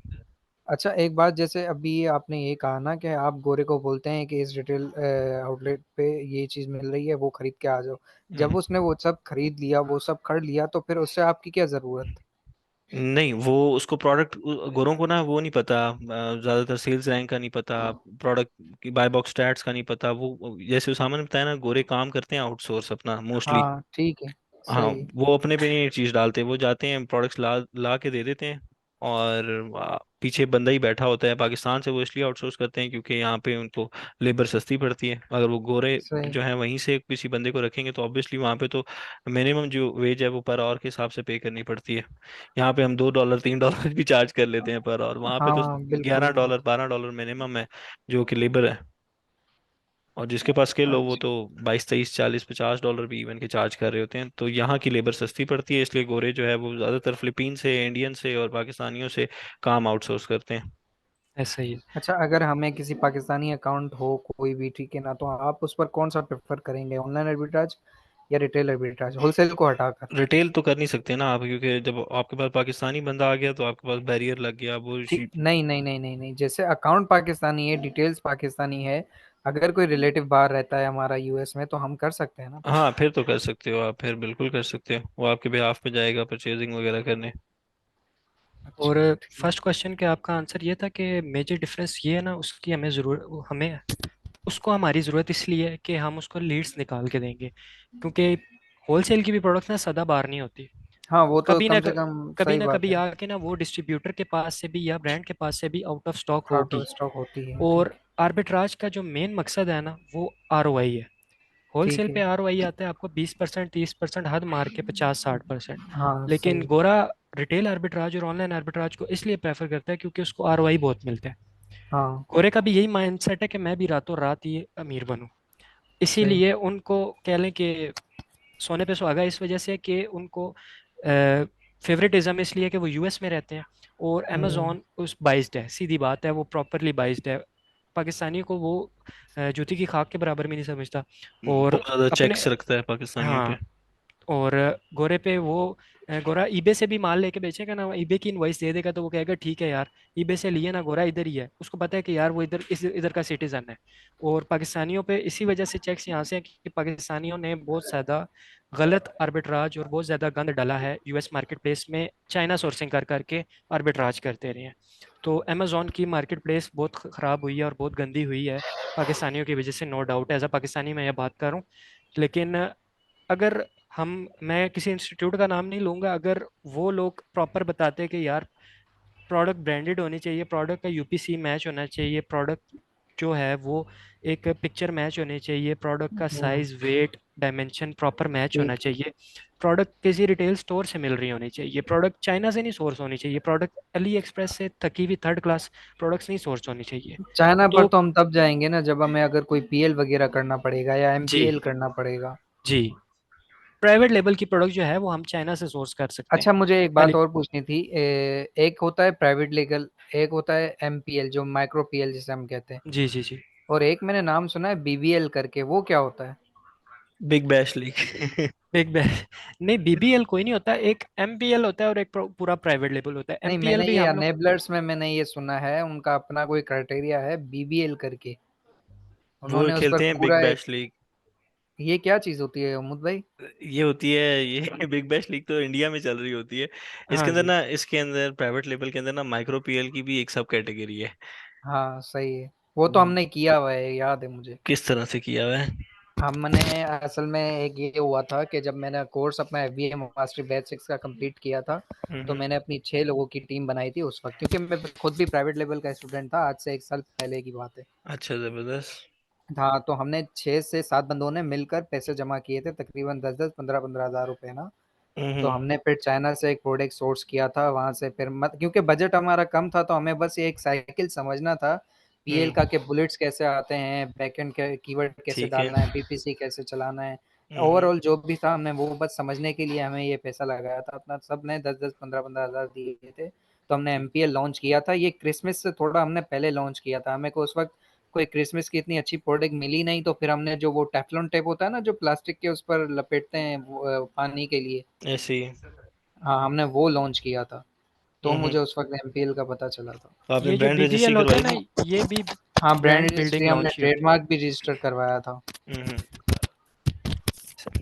अच्छा एक बात, जैसे अभी आपने ये कहा ना कि आप गोरे को बोलते हैं कि इस रिटेल आउटलेट पे ये चीज़ मिल रही है, वो खरीद के आ जाओ। जब हम्म। उसने वो सब खरीद लिया, वो सब कर लिया, तो फिर उससे आपकी क्या ज़रूरत। नहीं, वो उसको प्रोडक्ट, गोरों को ना वो नहीं पता, ज्यादातर सेल्स रैंक का नहीं पता, प्रोडक्ट की बाय बॉक्स स्टैट्स का नहीं पता। वो जैसे उसामा ने बताया ना, गोरे काम करते हैं आउटसोर्स अपना मोस्टली। हाँ ठीक है। हाँ, सही। वो अपने पे नहीं चीज डालते, वो जाते हैं प्रोडक्ट्स ला ला के दे देते हैं। और पीछे बंदा ही बैठा होता है। पाकिस्तान से वो इसलिए आउटसोर्स करते हैं क्योंकि यहाँ पे उनको लेबर सस्ती पड़ती है। अगर वो गोरे सही। जो है वहीं से किसी बंदे को रखेंगे तो ऑब्वियसली वहाँ पे तो मिनिमम जो वेज है वो पर आवर के हिसाब से पे करनी पड़ती है। यहाँ पे हम $2 $3 भी चार्ज कर लेते हैं पर आवर, वहाँ पे तो हाँ बिल्कुल। $11 $12 मिनिमम है जो कि लेबर है। और जिसके पास स्किल हो वो अच्छा। तो 22 23 40 50 डॉलर भी इवन के चार्ज कर रहे होते हैं। तो यहाँ की लेबर सस्ती पड़ती है, इसलिए गोरे जो है वो ज़्यादातर फिलीपीन से, इंडियन से और पाकिस्तानियों से काम आउटसोर्स करते हैं। ऐसा ही है। अच्छा, अगर हमें किसी पाकिस्तानी अकाउंट हो कोई भी, ठीक है ना, तो आप उस पर कौन सा प्रेफर करेंगे, ऑनलाइन आर्बिट्राज या रिटेल आर्बिट्राज, होलसेल को हटाकर। रिटेल तो कर नहीं सकते ना आप, क्योंकि जब आपके पास पाकिस्तानी बंदा आ गया तो आपके पास बैरियर लग गया वो ठीक, नहीं नहीं नहीं नहीं नहीं, जैसे अकाउंट पाकिस्तानी है, डिटेल्स पाकिस्तानी है, अगर कोई रिलेटिव बाहर रहता है हमारा यूएस में, तो हम कर सकते हैं ना फिर। हाँ फिर तो कर सकते हो आप, फिर बिल्कुल कर सकते हो, वो आपके बिहाफ पे जाएगा परचेजिंग वगैरह करने। और अच्छा ठीक। फर्स्ट क्वेश्चन के आपका आंसर ये था कि मेजर डिफरेंस ये है ना, उसकी हमें ज़रूरत, हमें उसको हमारी ज़रूरत इसलिए है कि हम उसको लीड्स निकाल के देंगे, क्योंकि होलसेल की भी प्रोडक्ट ना सदा बार नहीं होती। हाँ वो तो कभी ना कम से कम कभी सही ना बात कभी है। आके ना वो डिस्ट्रीब्यूटर के पास से भी या ब्रांड के पास से भी out of stock out of होगी। स्टॉक होती है, और ठीक है। आर्बिट्राज का जो मेन मकसद है ना, वो आरओआई है। होलसेल ठीक पे है। आरओआई आता है आपको 20%, 30%, हद मार के 50-60%। हाँ लेकिन सही। गोरा रिटेल आर्बिट्राज और ऑनलाइन आर्बिट्राज को इसलिए प्रेफर करता है क्योंकि उसको आरओआई बहुत मिलता है। हाँ गोरे का भी यही माइंडसेट है कि मैं भी रातों रात ही अमीर बनूं। सही। इसीलिए उनको कह लें कि सोने पे सुहागा इस वजह से कि उनको फेवरेटिज्म इसलिए है कि वो यूएस में रहते हैं, और हम्म अमेजोन उस बाइस्ड है, सीधी बात है, वो प्रॉपरली बाइस्ड है। पाकिस्तानी को वो जूती की खाक के बराबर भी नहीं समझता। और बहुत ज्यादा अपने, चेक्स रखता है पाकिस्तानियों पे। हाँ, और गोरे पे वो गोरा ईबे से भी माल लेके बेचेगा ना, ईबे की इनवॉइस दे देगा तो वो कहेगा ठीक है यार, ईबे से लिए ना, गोरा इधर ही है, उसको पता है कि यार वो इधर का सिटीजन है। और पाकिस्तानियों पे इसी वजह से चेक्स यहाँ से हैं कि पाकिस्तानियों ने बहुत ज़्यादा गलत आर्बिट्राज और बहुत ज़्यादा गंद डाला है यूएस मार्केट प्लेस में, चाइना सोर्सिंग कर करके आर्बिट्राज करते रहे हैं। तो अमेजोन की मार्केट प्लेस बहुत ख़राब हुई है और बहुत गंदी हुई है पाकिस्तानियों की वजह से, no doubt. As a Pakistani मैं ये बात करूँ, लेकिन अगर हम, मैं किसी इंस्टीट्यूट का नाम नहीं लूंगा, अगर वो लोग प्रॉपर बताते कि यार प्रोडक्ट ब्रांडेड होनी चाहिए, प्रोडक्ट का यूपीसी मैच होना चाहिए, प्रोडक्ट जो है वो एक पिक्चर मैच होनी चाहिए, प्रोडक्ट का hmm, size weight dimension proper match होना ठीक। चाहिए, प्रोडक्ट किसी रिटेल स्टोर से मिल रही होनी चाहिए, प्रोडक्ट चाइना से नहीं सोर्स होनी चाहिए, प्रोडक्ट अली एक्सप्रेस से थकी हुई थर्ड क्लास प्रोडक्ट्स नहीं सोर्स होनी चाहिए। चाइना पर तो तो हम तब जाएंगे ना जब हमें अगर कोई पीएल वगैरह करना पड़ेगा या जी, एमपीएल करना पड़ेगा। जी, प्राइवेट लेवल की प्रोडक्ट जो है वो हम चाइना से सोर्स कर सकते हैं। अच्छा मुझे एक बात खाली, और पूछनी थी, एक होता है प्राइवेट लीगल, एक होता है एमपीएल जो माइक्रो पीएल जिसे हम कहते हैं, जी, जी, जी। और एक मैंने नाम सुना है बीबीएल करके, वो क्या होता है? Big bash league. एक नहीं, बीबीएल कोई नहीं होता, एक एमपीएल होता है और एक पूरा प्राइवेट लेबल होता है। नहीं एमपीएल मैंने भी ये हम लोग, अनेबलर्स में मैंने ये सुना है उनका अपना कोई क्राइटेरिया है बीबीएल करके, वो उन्होंने उस पर खेलते हैं बिग पूरा एक, बैश लीग। ये क्या चीज होती है उमुद भाई? ये होती है ये बिग बैश लीग तो इंडिया में चल रही होती है। हाँ जी, इसके अंदर प्राइवेट लेवल के अंदर ना माइक्रो पीएल की भी एक सब कैटेगरी है। हाँ सही है, वो तो हम्म, हमने किया हुआ है, याद है मुझे। किस तरह से किया हुआ है? हमने असल में एक ये हुआ था कि जब मैंने कोर्स अपना एफबीए मास्टरी बैच 6 का कंप्लीट किया था, तो हम्म। मैंने अपनी 6 लोगों की टीम बनाई थी उस वक्त, क्योंकि मैं खुद भी प्राइवेट लेवल का स्टूडेंट था, आज से 1 साल पहले की बात है। अच्छा, जबरदस्त। हाँ तो हमने 6 से 7 बंदों ने मिलकर पैसे जमा किए थे, तकरीबन 10-10 15-15 हज़ार रुपए ना। तो हम्म। हमने फिर चाइना से एक प्रोडक्ट सोर्स किया था वहां से, फिर मत क्योंकि बजट हमारा कम था तो हमें बस ये एक साइकिल समझना था पीएल हम्म। का, के बुलेट्स कैसे आते हैं, बैकएंड के कीवर्ड कैसे ठीक है। डालना है, पीपीसी कैसे चलाना है, हम्म। ओवरऑल जो भी था हमने वो बस समझने के लिए हमें ये पैसा लगाया था अपना, सब ने 10-10 15-15 हज़ार दिए थे। तो हमने एमपीएल लॉन्च किया था, ये क्रिसमस से थोड़ा हमने पहले लॉन्च किया था, हमें को उस वक्त कोई क्रिसमस की इतनी अच्छी प्रोडक्ट मिली नहीं, तो फिर हमने जो वो टेफलॉन टेप होता है ना जो प्लास्टिक के उस पर लपेटते हैं पानी के लिए, ऐसे ही। हाँ हमने वो लॉन्च किया था। तो हम्म। मुझे उस वक्त एमपीएल का पता चला था। तो आपने ये जो ब्रांड रजिस्ट्री बीबीएल होता है करवाई ना, थी? ये भी हाँ ब्रांड ब्रांड रजिस्ट्री बिल्डिंग हमने लॉन्च ही होती है। ट्रेडमार्क भी रजिस्टर करवाया था। हम्म।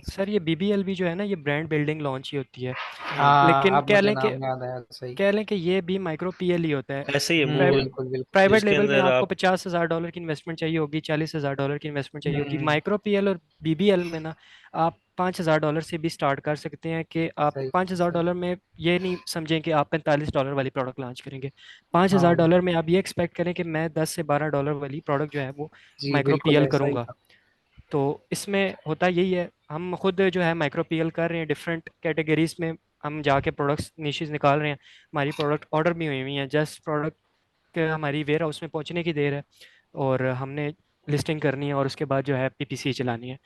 सर ये बीबीएल भी जो है ना, ये ब्रांड बिल्डिंग लॉन्च ही होती है। हाँ लेकिन अब मुझे नाम याद आया, सही। कह लें कि ये भी माइक्रो पीएल ही होता है। ऐसे ही है वो। बिल्कुल बिल्कुल प्राइवेट जिसके लेवल में अंदर आपको आप। $50,000 की इन्वेस्टमेंट चाहिए होगी, $40,000 की इन्वेस्टमेंट चाहिए होगी। हम्म, माइक्रो पीएल और बीबीएल में ना आप $5,000 से भी स्टार्ट कर सकते हैं, कि आप सही पाँच हजार सही। डॉलर में ये नहीं समझें कि आप $45 वाली प्रोडक्ट लॉन्च करेंगे। पाँच हजार हाँ डॉलर में आप ये एक्सपेक्ट करें कि मैं $10 से $12 वाली प्रोडक्ट जो है वो जी माइक्रो बिल्कुल पीएल ऐसा ही करूंगा। था। तो इसमें होता यही है, हम खुद जो है माइक्रो पीएल कर रहे हैं डिफरेंट कैटेगरीज में, हम जाके प्रोडक्ट्स निशेस निकाल रहे हैं। हमारी प्रोडक्ट ऑर्डर भी हुई हुई है, जस्ट प्रोडक्ट के हमारी वेयर हाउस में पहुंचने की देर है, और हमने लिस्टिंग करनी है और उसके बाद जो है पीपीसी चलानी है।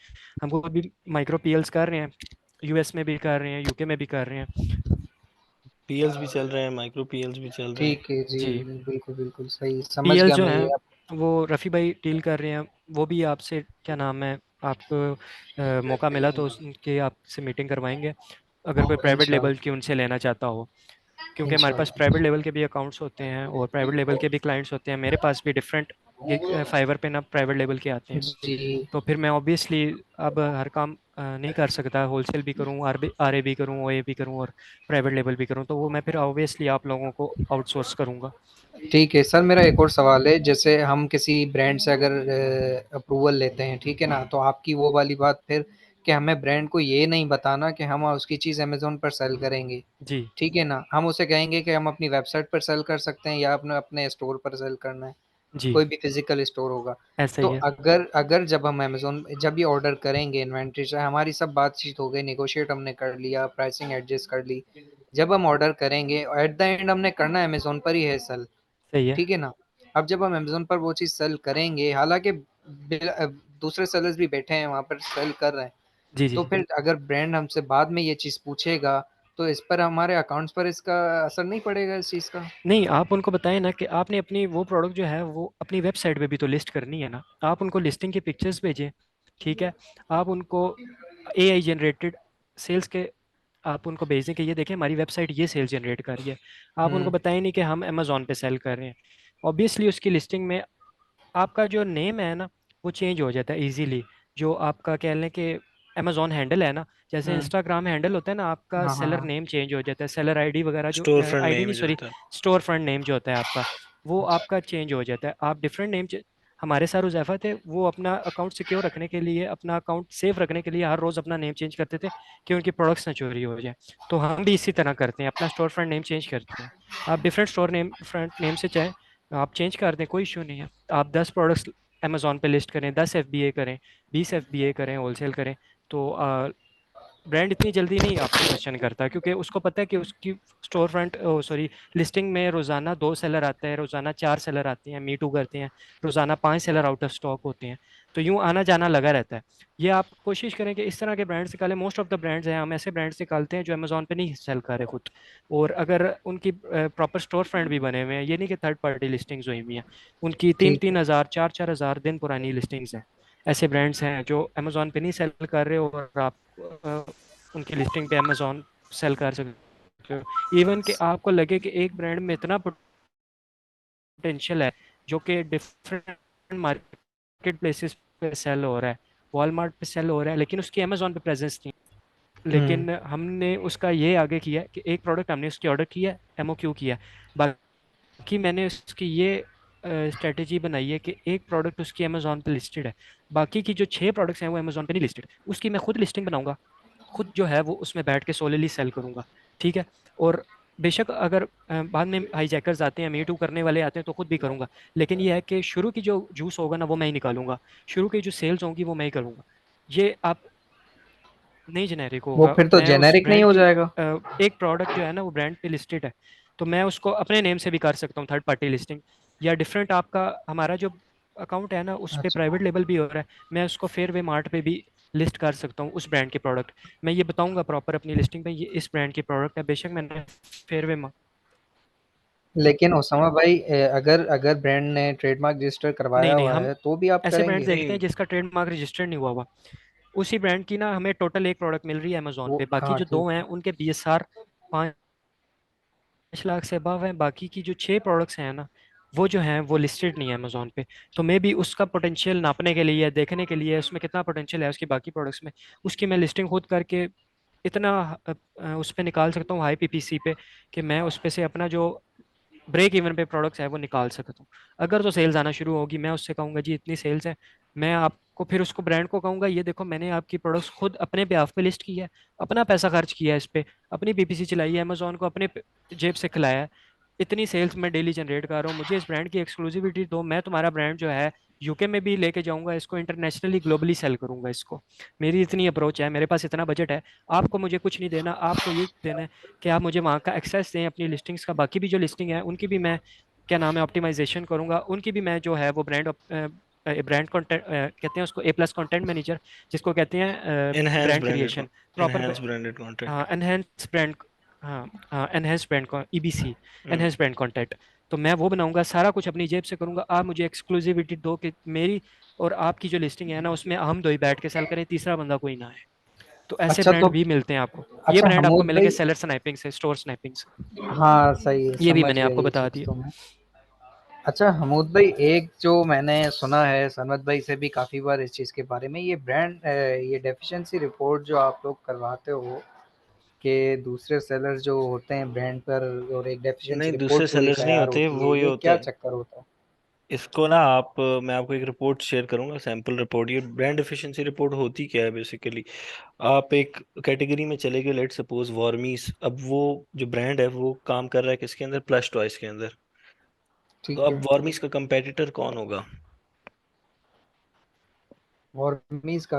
हमको अभी माइक्रो पीएल्स कर रहे हैं, यूएस में भी कर रहे हैं, यूके में भी कर रहे हैं। पीएल्स भी चल रहे हैं, माइक्रो पीएल्स भी चल रहे हैं। ठीक है जी, जी, बिल्कुल बिल्कुल सही समझ पीएल गया जो मैं हैं ये। वो रफ़ी भाई डील कर रहे हैं। वो भी आपसे क्या नाम है, आपको मौका मिला तो उनके आपसे मीटिंग करवाएंगे, अगर कोई प्राइवेट लेवल इंशाल्लाह की उनसे लेना चाहता हो। क्योंकि हमारे पास इंशाल्लाह। प्राइवेट लेवल के भी अकाउंट्स होते हैं और प्राइवेट लेवल के भी क्लाइंट्स होते हैं, मेरे पास भी डिफरेंट फाइवर पे ना प्राइवेट लेवल के आते हैं। जी तो फिर मैं ऑब्वियसली अब हर काम नहीं कर सकता, होलसेल भी करूँ, आर ए भी करूँ, ओ ए भी करूँ और प्राइवेट लेवल भी करूँ, तो वो मैं फिर ऑब्वियसली आप लोगों को आउटसोर्स करूँगा। ठीक है सर, मेरा एक और सवाल है, जैसे हम किसी ब्रांड से अगर अप्रूवल लेते हैं, ठीक है ना, तो आपकी वो वाली बात फिर कि हमें ब्रांड को ये नहीं बताना कि हम उसकी चीज़ अमेजोन पर सेल करेंगे, जी, ठीक है ना, हम उसे कहेंगे कि हम अपनी वेबसाइट पर सेल कर सकते हैं या अपने अपने स्टोर पर सेल करना है। जी, कोई भी फिजिकल स्टोर होगा। ऐसा तो ही है। अगर अगर जब हम अमेजोन जब ये ऑर्डर करेंगे इन्वेंट्री से, हमारी सब बातचीत हो गई, निगोशिएट हमने कर लिया, प्राइसिंग एडजस्ट कर ली, जब हम ऑर्डर करेंगे एट द एंड हमने करना है अमेजोन पर ही है सेल, सही है। ठीक है ना। अब जब हम अमेजोन पर वो चीज़ सेल करेंगे, हालांकि दूसरे सेलर्स भी बैठे हैं वहां पर सेल कर रहे हैं, जी, जी, तो जी। फिर अगर ब्रांड हमसे बाद में ये चीज़ पूछेगा, तो इस पर हमारे अकाउंट्स पर इसका असर नहीं पड़ेगा इस चीज़ का? नहीं, आप उनको बताएं ना कि आपने अपनी वो प्रोडक्ट जो है वो अपनी वेबसाइट पे भी तो लिस्ट करनी है ना। आप उनको लिस्टिंग की पिक्चर्स भेजें, ठीक है। आप उनको एआई जनरेटेड सेल्स के आप उनको भेज दें कि ये देखें हमारी वेबसाइट ये सेल जनरेट कर रही है। आप उनको हम्म। बताएं नहीं कि हम अमेजोन पे सेल कर रहे हैं। ऑब्वियसली उसकी लिस्टिंग में आपका जो नेम है ना वो चेंज हो जाता है इजीली। जो आपका कह लें कि अमेजोन हैंडल है ना, जैसे हम्म। इंस्टाग्राम हैंडल होता है ना, आपका हाँ हाँ सेलर हाँ। नेम चेंज हो जाता है, सेलर आईडी वगैरह जो स्टोर फ्रंट आईडी नेम नहीं जो सॉरी, होता है। स्टोर फ्रंट नेम जो होता है आपका, वो अच्छा। आपका चेंज हो जाता है। आप डिफरेंट नेम हमारे साथ हुज़ैफा थे, वो अपना अकाउंट सिक्योर रखने के लिए, अपना अकाउंट सेफ रखने के लिए हर रोज़ अपना नेम चेंज करते थे कि उनकी प्रोडक्ट्स ना चोरी हो जाए। तो हम भी इसी तरह करते हैं, अपना स्टोर फ्रंट नेम चेंज करते हैं। आप different store name front name से चाहें आप चेंज कर दें, कोई इशू नहीं है। आप 10 प्रोडक्ट्स अमेजोन पे लिस्ट करें, 10 FBA करें, 20 FBA करें, होलसेल करें, तो ब्रांड इतनी जल्दी नहीं आपको क्वेश्चन करता, क्योंकि उसको पता है कि उसकी स्टोर फ्रंट सॉरी लिस्टिंग में रोजाना 2 सेलर आते हैं, रोजाना 4 सेलर आते हैं, मी टू करते हैं, रोजाना 5 सेलर आउट ऑफ स्टॉक होते हैं। तो यूं आना जाना लगा रहता है। ये आप कोशिश करें कि इस तरह के ब्रांड्स निकालें। मोस्ट ऑफ द ब्रांड्स हैं, हम ऐसे ब्रांड्स निकालते हैं जो अमेजोन पे नहीं सेल कर रहे खुद, और अगर उनकी प्रॉपर स्टोर फ्रंट भी बने हुए हैं, ये नहीं कि थर्ड पार्टी लिस्टिंग्स हुई हुई हैं, उनकी तीन ठीक तीन है। हज़ार 4-4 हज़ार दिन पुरानी लिस्टिंग्स हैं। ऐसे ब्रांड्स हैं जो अमेजोन पे नहीं सेल कर रहे, और आप उनकी लिस्टिंग पे अमेजोन सेल कर सकते हो। इवन कि आपको लगे कि एक ब्रांड में इतना पोटेंशियल है जो कि डिफरेंट मार्केट प्लेसेस पे सेल हो रहा है, वॉलमार्ट पे सेल हो रहा है, लेकिन उसकी अमेजोन पे प्रेजेंस नहीं। हम्म। लेकिन हमने उसका ये आगे किया कि एक प्रोडक्ट हमने उसकी ऑर्डर किया, एमओक्यू किया। बाकी मैंने उसकी ये स्ट्रेटेजी बनाई है कि एक प्रोडक्ट उसकी अमेजोन पे लिस्टेड है, बाकी की जो 6 प्रोडक्ट्स हैं वो अमेजोन पे नहीं लिस्टेड, उसकी मैं खुद लिस्टिंग बनाऊंगा, खुद जो है वो उसमें बैठ के सोलेली सेल करूंगा, ठीक है। और बेशक अगर बाद में हाईजैकर्स आते हैं, मी टू करने वाले आते हैं, तो खुद भी करूंगा। लेकिन ये है कि शुरू की जो जूस होगा ना वो मैं ही निकालूंगा, शुरू की जो सेल्स होंगी वो मैं ही करूंगा। ये आप नहीं जेनेरिक वो होगा। फिर तो मैं उस जेनेरिक नहीं ब्रांड हो की जाएगा? एक प्रोडक्ट जो है ना वो ब्रांड पे लिस्टेड है, तो मैं उसको अपने नेम से भी कर सकता हूँ, थर्ड पार्टी लिस्टिंग, या डिफरेंट आपका हमारा जो अकाउंट है ना उस पे अच्छा। प्राइवेट लेबल भी हो रहा है, मैं उसको फेयरवे मार्ट पे भी लिस्ट कर सकता हूँ उस ब्रांड के प्रोडक्ट। मैं ये बताऊंगा प्रॉपर अपनी लिस्टिंग पे, ये इस ब्रांड की प्रोडक्ट है, बेशक मैंने फेयरवे। लेकिन ओसामा भाई, अगर अगर ब्रांड ने ट्रेडमार्क रजिस्टर नहीं करवाया नहीं, हुआ हम है तो भी आप ऐसे ब्रांड्स करेंगे? देखते नहीं, हैं जिसका ट्रेडमार्क रजिस्टर्ड नहीं हुआ हुआ, उसी ब्रांड की ना हमें टोटल एक प्रोडक्ट मिल रही है अमेजोन वो पे, बाकी हाँ जो ठीक दो हैं है। उनके BSR 5 लाख से अबव है, बाकी की जो 6 प्रोडक्ट्स हैं ना वो जो हैं वो लिस्टेड नहीं है अमेजोन पे। तो मे बी उसका पोटेंशियल नापने के लिए, देखने के लिए उसमें कितना पोटेंशियल है उसकी बाकी प्रोडक्ट्स में, उसकी मैं लिस्टिंग खुद करके इतना उस पे निकाल सकता हूँ हाई PPC पे, कि मैं उस पे से अपना जो ब्रेक इवन पे प्रोडक्ट्स है वो निकाल सकता हूँ। अगर तो सेल्स आना शुरू होगी, मैं उससे कहूंगा जी इतनी सेल्स है, मैं आपको फिर उसको ब्रांड को कहूंगा ये देखो मैंने आपकी प्रोडक्ट्स खुद अपने बेhalf पे लिस्ट की है, अपना पैसा खर्च किया है इस पे, अपनी PPC चलाई है, अमेजोन को अपने जेब से खिलाया है, इतनी सेल्स मैं डेली जनरेट कर रहा हूँ, मुझे इस ब्रांड की एक्सक्लूसिविटी दो, मैं तुम्हारा ब्रांड जो है यूके में भी लेके जाऊंगा, इसको इंटरनेशनली ग्लोबली सेल करूंगा इसको। मेरी इतनी अप्रोच है, मेरे पास इतना बजट है। आपको मुझे कुछ नहीं देना, आपको ये देना है कि आप मुझे वहाँ का एक्सेस दें अपनी लिस्टिंग्स का, बाकी भी जो लिस्टिंग है उनकी भी मैं क्या नाम है ऑप्टिमाइजेशन करूंगा, उनकी भी मैं जो है वो ब्रांड कंटेंट कहते हैं उसको, A+ कंटेंट मैनेजर जिसको कहते हैं enhance brand branded, creation proper, enhance branded content. हाँ एनहेंस ब्रांड, हाँ एनहेंस ब्रांड को EBC, एनहेंस ब्रांड कंटेंट, तो मैं वो बनाऊंगा, सारा कुछ अपनी जेब से करूंगा। आप मुझे एक्सक्लूसिविटी दो कि मेरी और आपकी जो लिस्टिंग है ना उसमें हम दो ही बैठ के सेल करें, तीसरा बंदा कोई ना है। तो ऐसे अच्छा ब्रांड तो भी मिलते हैं आपको, ये अच्छा ब्रांड आपको हमूद मिलेंगे भाई। सेलर स्नैपिंग से, स्टोर स्नैपिंग से, हाँ सही है, ये भी समझ मैंने गया आपको ये बता चीज़ दिया। तो मैं। अच्छा हमूद भाई, एक जो मैंने सुना है सनत भाई से भी काफ़ी बार इस चीज़ के बारे में, ये ब्रांड ये डेफिशिएंसी रिपोर्ट जो आप लोग करवाते हो कि दूसरे सेलर्स जो होते हैं ब्रांड पर, और एक डेफिशिएंसी नहीं, दूसरे रिपोर्ट पूरी सेलर्स नहीं तैयार होते, होती है, वो ये ये होते क्या हैं। चक्कर होता है? इसको ना आप, मैं आपको एक रिपोर्ट शेयर करूंगा, सैंपल रिपोर्ट। ये ब्रांड एफिशिएंसी रिपोर्ट होती क्या है बेसिकली। आप एक कैटेगरी में चले गए, लेट सपोज वॉर्मीज। अब वो जो ब्रांड है वो काम कर रहा है किसके अंदर, प्लस टॉयज के अंदर। तो ठीक अब है। वॉर्मिस का कंपेटिटर कौन होगा? वॉर्मिस का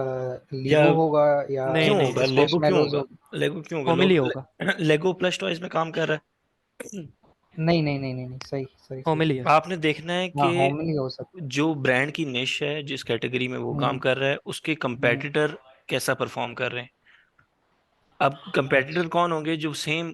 या लीगो होगा या नहीं क्यों नहीं होगा नहीं, लेगो, क्यों स्क्वैशमैलोज होगा? होगा। लेगो क्यों होगा? होमिली होगा। लेगो प्लस टॉयज में काम कर रहा है। नहीं नहीं नहीं नहीं नहीं, सही सही सही होमिली सही। है। आपने देखना है हाँ, कि होमली हो सकता जो ब्रांड की निश है, जिस कैटेगरी में वो है। काम कर रहा है, उसके हम्म, कंपेटिटर कैसा परफॉर्म कर रहे हैं। अब कंपेटिटर अच्छा, कौन होंगे? जो सेम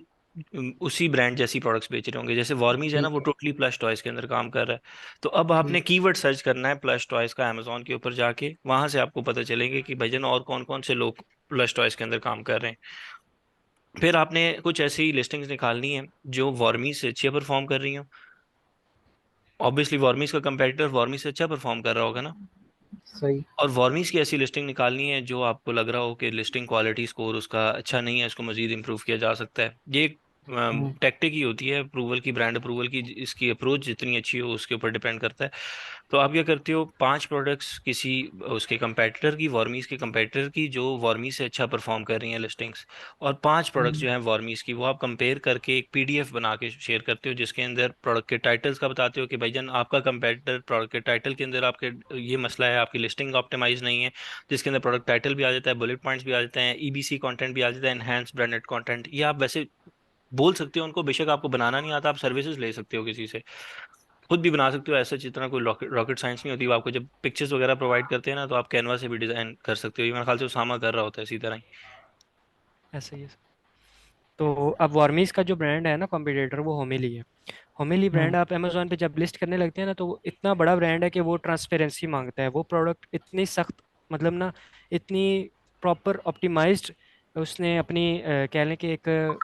उसी ब्रांड जैसी प्रोडक्ट्स बेच रहे होंगे। जैसे वॉर्मीज है ना, ठीक वो है। टोटली प्लस टॉयज के अंदर काम कर रहा है। तो अब आपने ठीक। कीवर्ड सर्च करना है प्लस टॉयज का अमेजोन के ऊपर जाके, वहां से आपको पता चलेंगे कि भजन और कौन कौन से लोग प्लस टॉयज के अंदर काम कर रहे हैं। फिर आपने कुछ ऐसी लिस्टिंग्स निकालनी है जो वॉर्मीज से अच्छी परफॉर्म कर रही हो। ऑब्वियसली वॉर्मीज का कंपेटिटर वॉर्मीज से अच्छा परफॉर्म कर रहा होगा ना। सही। और वॉर्मिस की ऐसी लिस्टिंग निकालनी है जो आपको लग रहा हो कि लिस्टिंग क्वालिटी स्कोर उसका अच्छा नहीं है, इसको मजीद इंप्रूव किया जा सकता है। ये एक हम्म, टैक्टिक ही होती है अप्रूवल की, ब्रांड अप्रूवल की। इसकी अप्रोच जितनी अच्छी हो उसके ऊपर डिपेंड करता है। तो आप क्या करते हो, 5 प्रोडक्ट्स किसी उसके कंपेटिटर की, वॉर्मीज के कंपेटिटर की, जो वॉर्मीज से अच्छा परफॉर्म कर रही हैं लिस्टिंग्स, और 5 प्रोडक्ट्स हम्म, जो हैं वॉर्मीज की, वो आप कंपेयर करके एक पीडीएफ बना के शेयर करते हो, जिसके अंदर प्रोडक्ट के टाइटल्स का बताते हो कि भाईजान आपका कंपेटिटर प्रोडक्ट के टाइटल के अंदर आपके ये मसला है, आपकी लिस्टिंग ऑप्टिमाइज नहीं है। जिसके अंदर प्रोडक्ट टाइटल भी आ जाता है, बुलेट पॉइंट्स भी आ जाते हैं, ईबीसी कंटेंट भी आ जाता है, एनहांस ब्रांडेड कंटेंट। ये आप वैसे बोल सकते हो उनको, बेशक आपको बनाना नहीं आता, आप सर्विसेज ले सकते हो किसी से, खुद भी बना सकते हो। ऐसा जितना कोई रॉकेट साइंस नहीं होती। वो आपको जब पिक्चर्स वगैरह प्रोवाइड करते हैं ना, तो आप कैनवा से भी डिजाइन कर सकते हो। ये मेरे ख्याल से उसामा कर रहा होता है इसी तरह ही। ऐसा ही है। तो अब वॉर्मिस का जो ब्रांड है ना कॉम्पिटिटर, वो होमिली है। होमिली ब्रांड हम्म, आप अमेजोन पे जब लिस्ट करने लगते हैं ना, तो वो इतना बड़ा ब्रांड है कि वो ट्रांसपेरेंसी मांगता है। वो प्रोडक्ट इतनी सख्त, मतलब ना, इतनी प्रॉपर ऑप्टिमाइज्ड उसने अपनी कह लें कि एक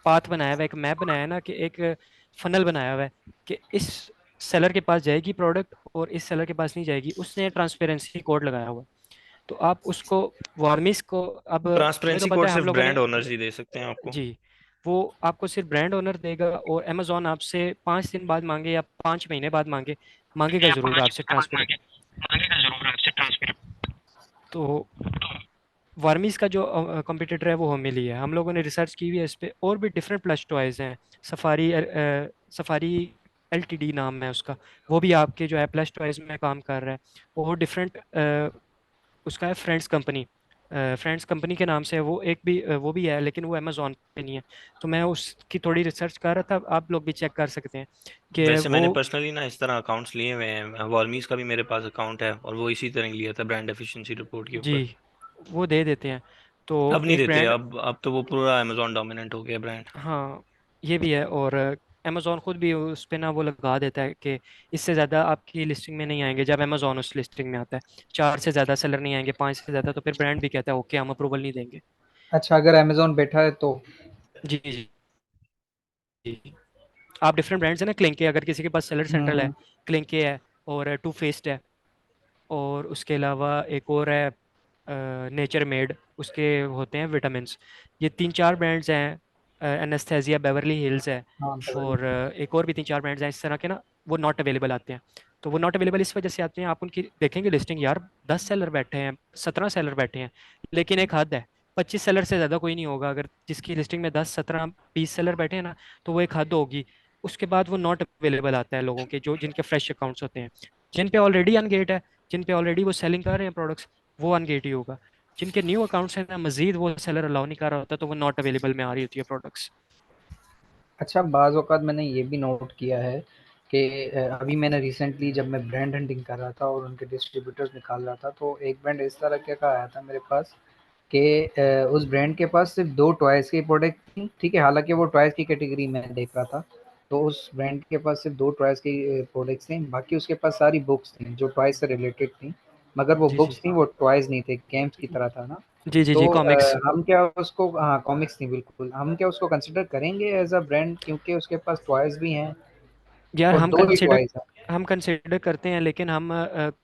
पाथ बनाया हुआ है, एक मैप बनाया है ना, कि एक फनल बनाया हुआ है कि इस सेलर के पास जाएगी प्रोडक्ट और इस सेलर के पास नहीं जाएगी। उसने ट्रांसपेरेंसी कोड लगाया हुआ है। तो आप उसको, वार्मिस को, अब हमें तो ट्रांसपेरेंसी पता कोड है हम सिर्फ लोगों ब्रांड ने, ओनर्स ही दे सकते हैं आपको। जी, वो आपको सिर्फ ब्रांड ओनर देगा। और अमेजोन आपसे 5 दिन बाद मांगे या 5 महीने बाद मांगे, मांगेगा या जरूर पांच आपसे महीने बाद ट्रांसपेरेंट। मांगेगा जरूर आपसे ट्रांसपेरेंट। तो वर्मीज का जो कंपटीटर है वो होमिली है। हम लोगों ने रिसर्च की हुई है इस पे। और भी डिफरेंट प्लस टॉयज हैं। सफारी, सफारी एलटीडी नाम है उसका। वो भी आपके जो है प्लस टॉयज में काम कर रहा है। वो डिफरेंट, उसका है फ्रेंड्स कंपनी। फ्रेंड्स कंपनी के नाम से है वो। एक भी वो भी है, लेकिन वो अमेजोन पे नहीं है। तो मैं उसकी थोड़ी रिसर्च कर रहा था, आप लोग भी चेक कर सकते हैं कि वैसे वो। मैंने पर्सनली ना इस तरह अकाउंट्स लिए हुए हैं, वॉल्मीज का भी मेरे पास अकाउंट है, और वो इसी तरह ही लिया था ब्रांड एफिशिएंसी रिपोर्ट के जी, ऊपर। वो दे देते हैं। तो अब नहीं एक देते, ब्रांड, अब तो वो पूरा अमेजोन डोमिनेंट हो गया ब्रांड। हाँ, ये भी है। और अमेजोन खुद भी उस पे ना वो लगा देता है कि इससे ज़्यादा आपकी लिस्टिंग में नहीं आएंगे। जब अमेजोन उस लिस्टिंग में आता है 4 से ज़्यादा सेलर नहीं आएंगे, 5 से ज़्यादा, तो फिर ब्रांड भी कहता है ओके, हम अप्रूवल नहीं देंगे। अच्छा, अगर अमेज़न बैठा है तो? जी जी जी। आप डिफरेंट ब्रांड्स है ना, क्लिंक के, अगर किसी के पास सेलर सेंट्रल है, हुँ, क्लिंक के है, और टू फेस्ड है, और उसके अलावा एक और है नेचर मेड, उसके होते हैं विटामिन्स। ये 3-4 ब्रांड्स हैं। एनेस्थेसिया, बेवरली हिल्स है, हाँ, बेवरली। और एक और भी 3-4 ब्रांड्स हैं इस तरह के ना। वो नॉट अवेलेबल आते हैं। तो वो नॉट अवेलेबल इस वजह से आते हैं, आप उनकी देखेंगे लिस्टिंग, यार 10 सेलर बैठे हैं, 17 सेलर बैठे हैं, लेकिन एक हद है। 25 सेलर से ज़्यादा कोई नहीं होगा। अगर जिसकी लिस्टिंग में 10, 17, 20 सेलर बैठे हैं ना, तो वो एक हद होगी। उसके बाद वो नॉट अवेलेबल आता है लोगों के, जो जिनके फ्रेश अकाउंट्स होते हैं। जिन पे ऑलरेडी अनगेट है, जिन पे ऑलरेडी वो सेलिंग कर रहे हैं प्रोडक्ट्स, वो अनगेट ही होगा। जिनके न्यू अकाउंट्स हैं ना, मजीद वो सेलर अलाउ नहीं कर रहा होता, तो वो नॉट अवेलेबल में आ रही होती है प्रोडक्ट्स। अच्छा, बाज़ औक़ात मैंने ये भी नोट किया है कि अभी मैंने रिसेंटली जब मैं ब्रांड हंटिंग कर रहा था और उनके डिस्ट्रीब्यूटर्स निकाल रहा था, तो एक ब्रांड इस तरह के का आया था मेरे पास कि उस ब्रांड के पास सिर्फ़ 2 टॉयज़ की प्रोडक्ट थी, ठीक है? हालाँकि वो टॉयज़ की कैटेगरी में देख रहा था, तो उस ब्रांड के पास सिर्फ़ 2 टॉयज़ की प्रोडक्ट्स थी, बाकी उसके पास सारी बुक्स थी, जो टॉयज़ से रिलेटेड थी, मगर वो जी जी बुक्स थी, वो टॉयज़ नहीं थे, गेम्स की तरह था ना। जी जी तो जी, कॉमिक्स। हम क्या उसको, हाँ, कॉमिक्स थी बिल्कुल, हम क्या उसको कंसिडर करेंगे एज़ अ ब्रांड, क्योंकि उसके पास टॉयज़ भी हैं यार और 2 ही टॉयज़ हैं। हम कंसिडर करते हैं, लेकिन हम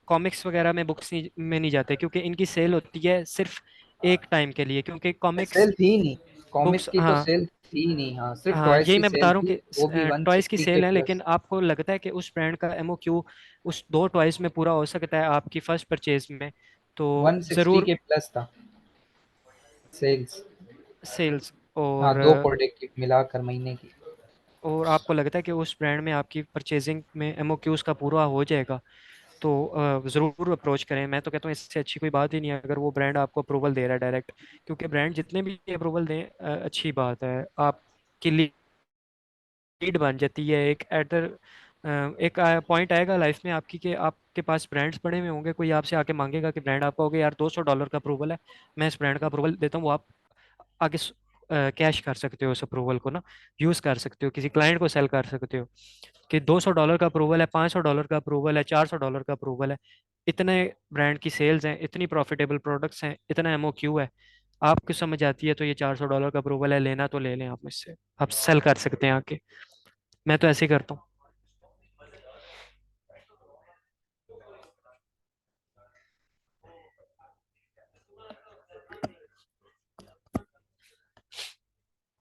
कॉमिक्स वगैरह में, बुक्स में नहीं जाते, क्योंकि इनकी सेल होती है सिर्फ एक टाइम के लिए। क्योंकि कॉमिक्स सेल थी नहीं, कॉमिक्स बुक्स, की तो हाँ, सेल थी नहीं, हाँ, सिर्फ़ हाँ, टॉयज़ यही की मैं बता सेल रहा हूँ थी, वो भी कि टॉयज़ की 160 के सेल है, प्लस। लेकिन आपको लगता है कि उस ब्रांड का एमओक्यू उस 2 टॉयज़ में पूरा हो सकता है आपकी फर्स्ट परचेज में? तो 160 ज़रूर के प्लस था सेल्स। सेल्स। हाँ, और 2 प्रोडक्ट की मिलाकर महीने की। और आपको लगता है कि उस ब्रांड में आपकी परचेजिंग में एमओक्यूज का पूरा हो जाएगा, तो ज़रूर अप्रोच करें। मैं तो कहता हूँ इससे अच्छी कोई बात ही नहीं है अगर वो ब्रांड आपको अप्रूवल दे रहा है डायरेक्ट, क्योंकि ब्रांड जितने भी अप्रूवल दें अच्छी बात है। आपकी लीड बन जाती है एक एट द एक पॉइंट आएगा लाइफ में आपकी कि आपके पास ब्रांड्स पड़े हुए होंगे, कोई आपसे आके मांगेगा कि ब्रांड आपका हो गया यार $200 का अप्रूवल है, मैं इस ब्रांड का अप्रूवल देता हूँ, वो आप आगे कैश कर सकते हो उस अप्रूवल को ना, यूज़ कर सकते हो, किसी क्लाइंट को सेल कर सकते हो कि $200 का अप्रूवल है, $500 का अप्रूवल है, $400 का अप्रूवल है। इतने ब्रांड की सेल्स हैं, इतनी प्रॉफिटेबल प्रोडक्ट्स हैं, इतना एमओक्यू है, आपको समझ आती है तो ये $400 का अप्रूवल है, लेना तो ले लें आप मुझसे, आप सेल कर सकते हैं आके। मैं तो ऐसे ही करता हूँ।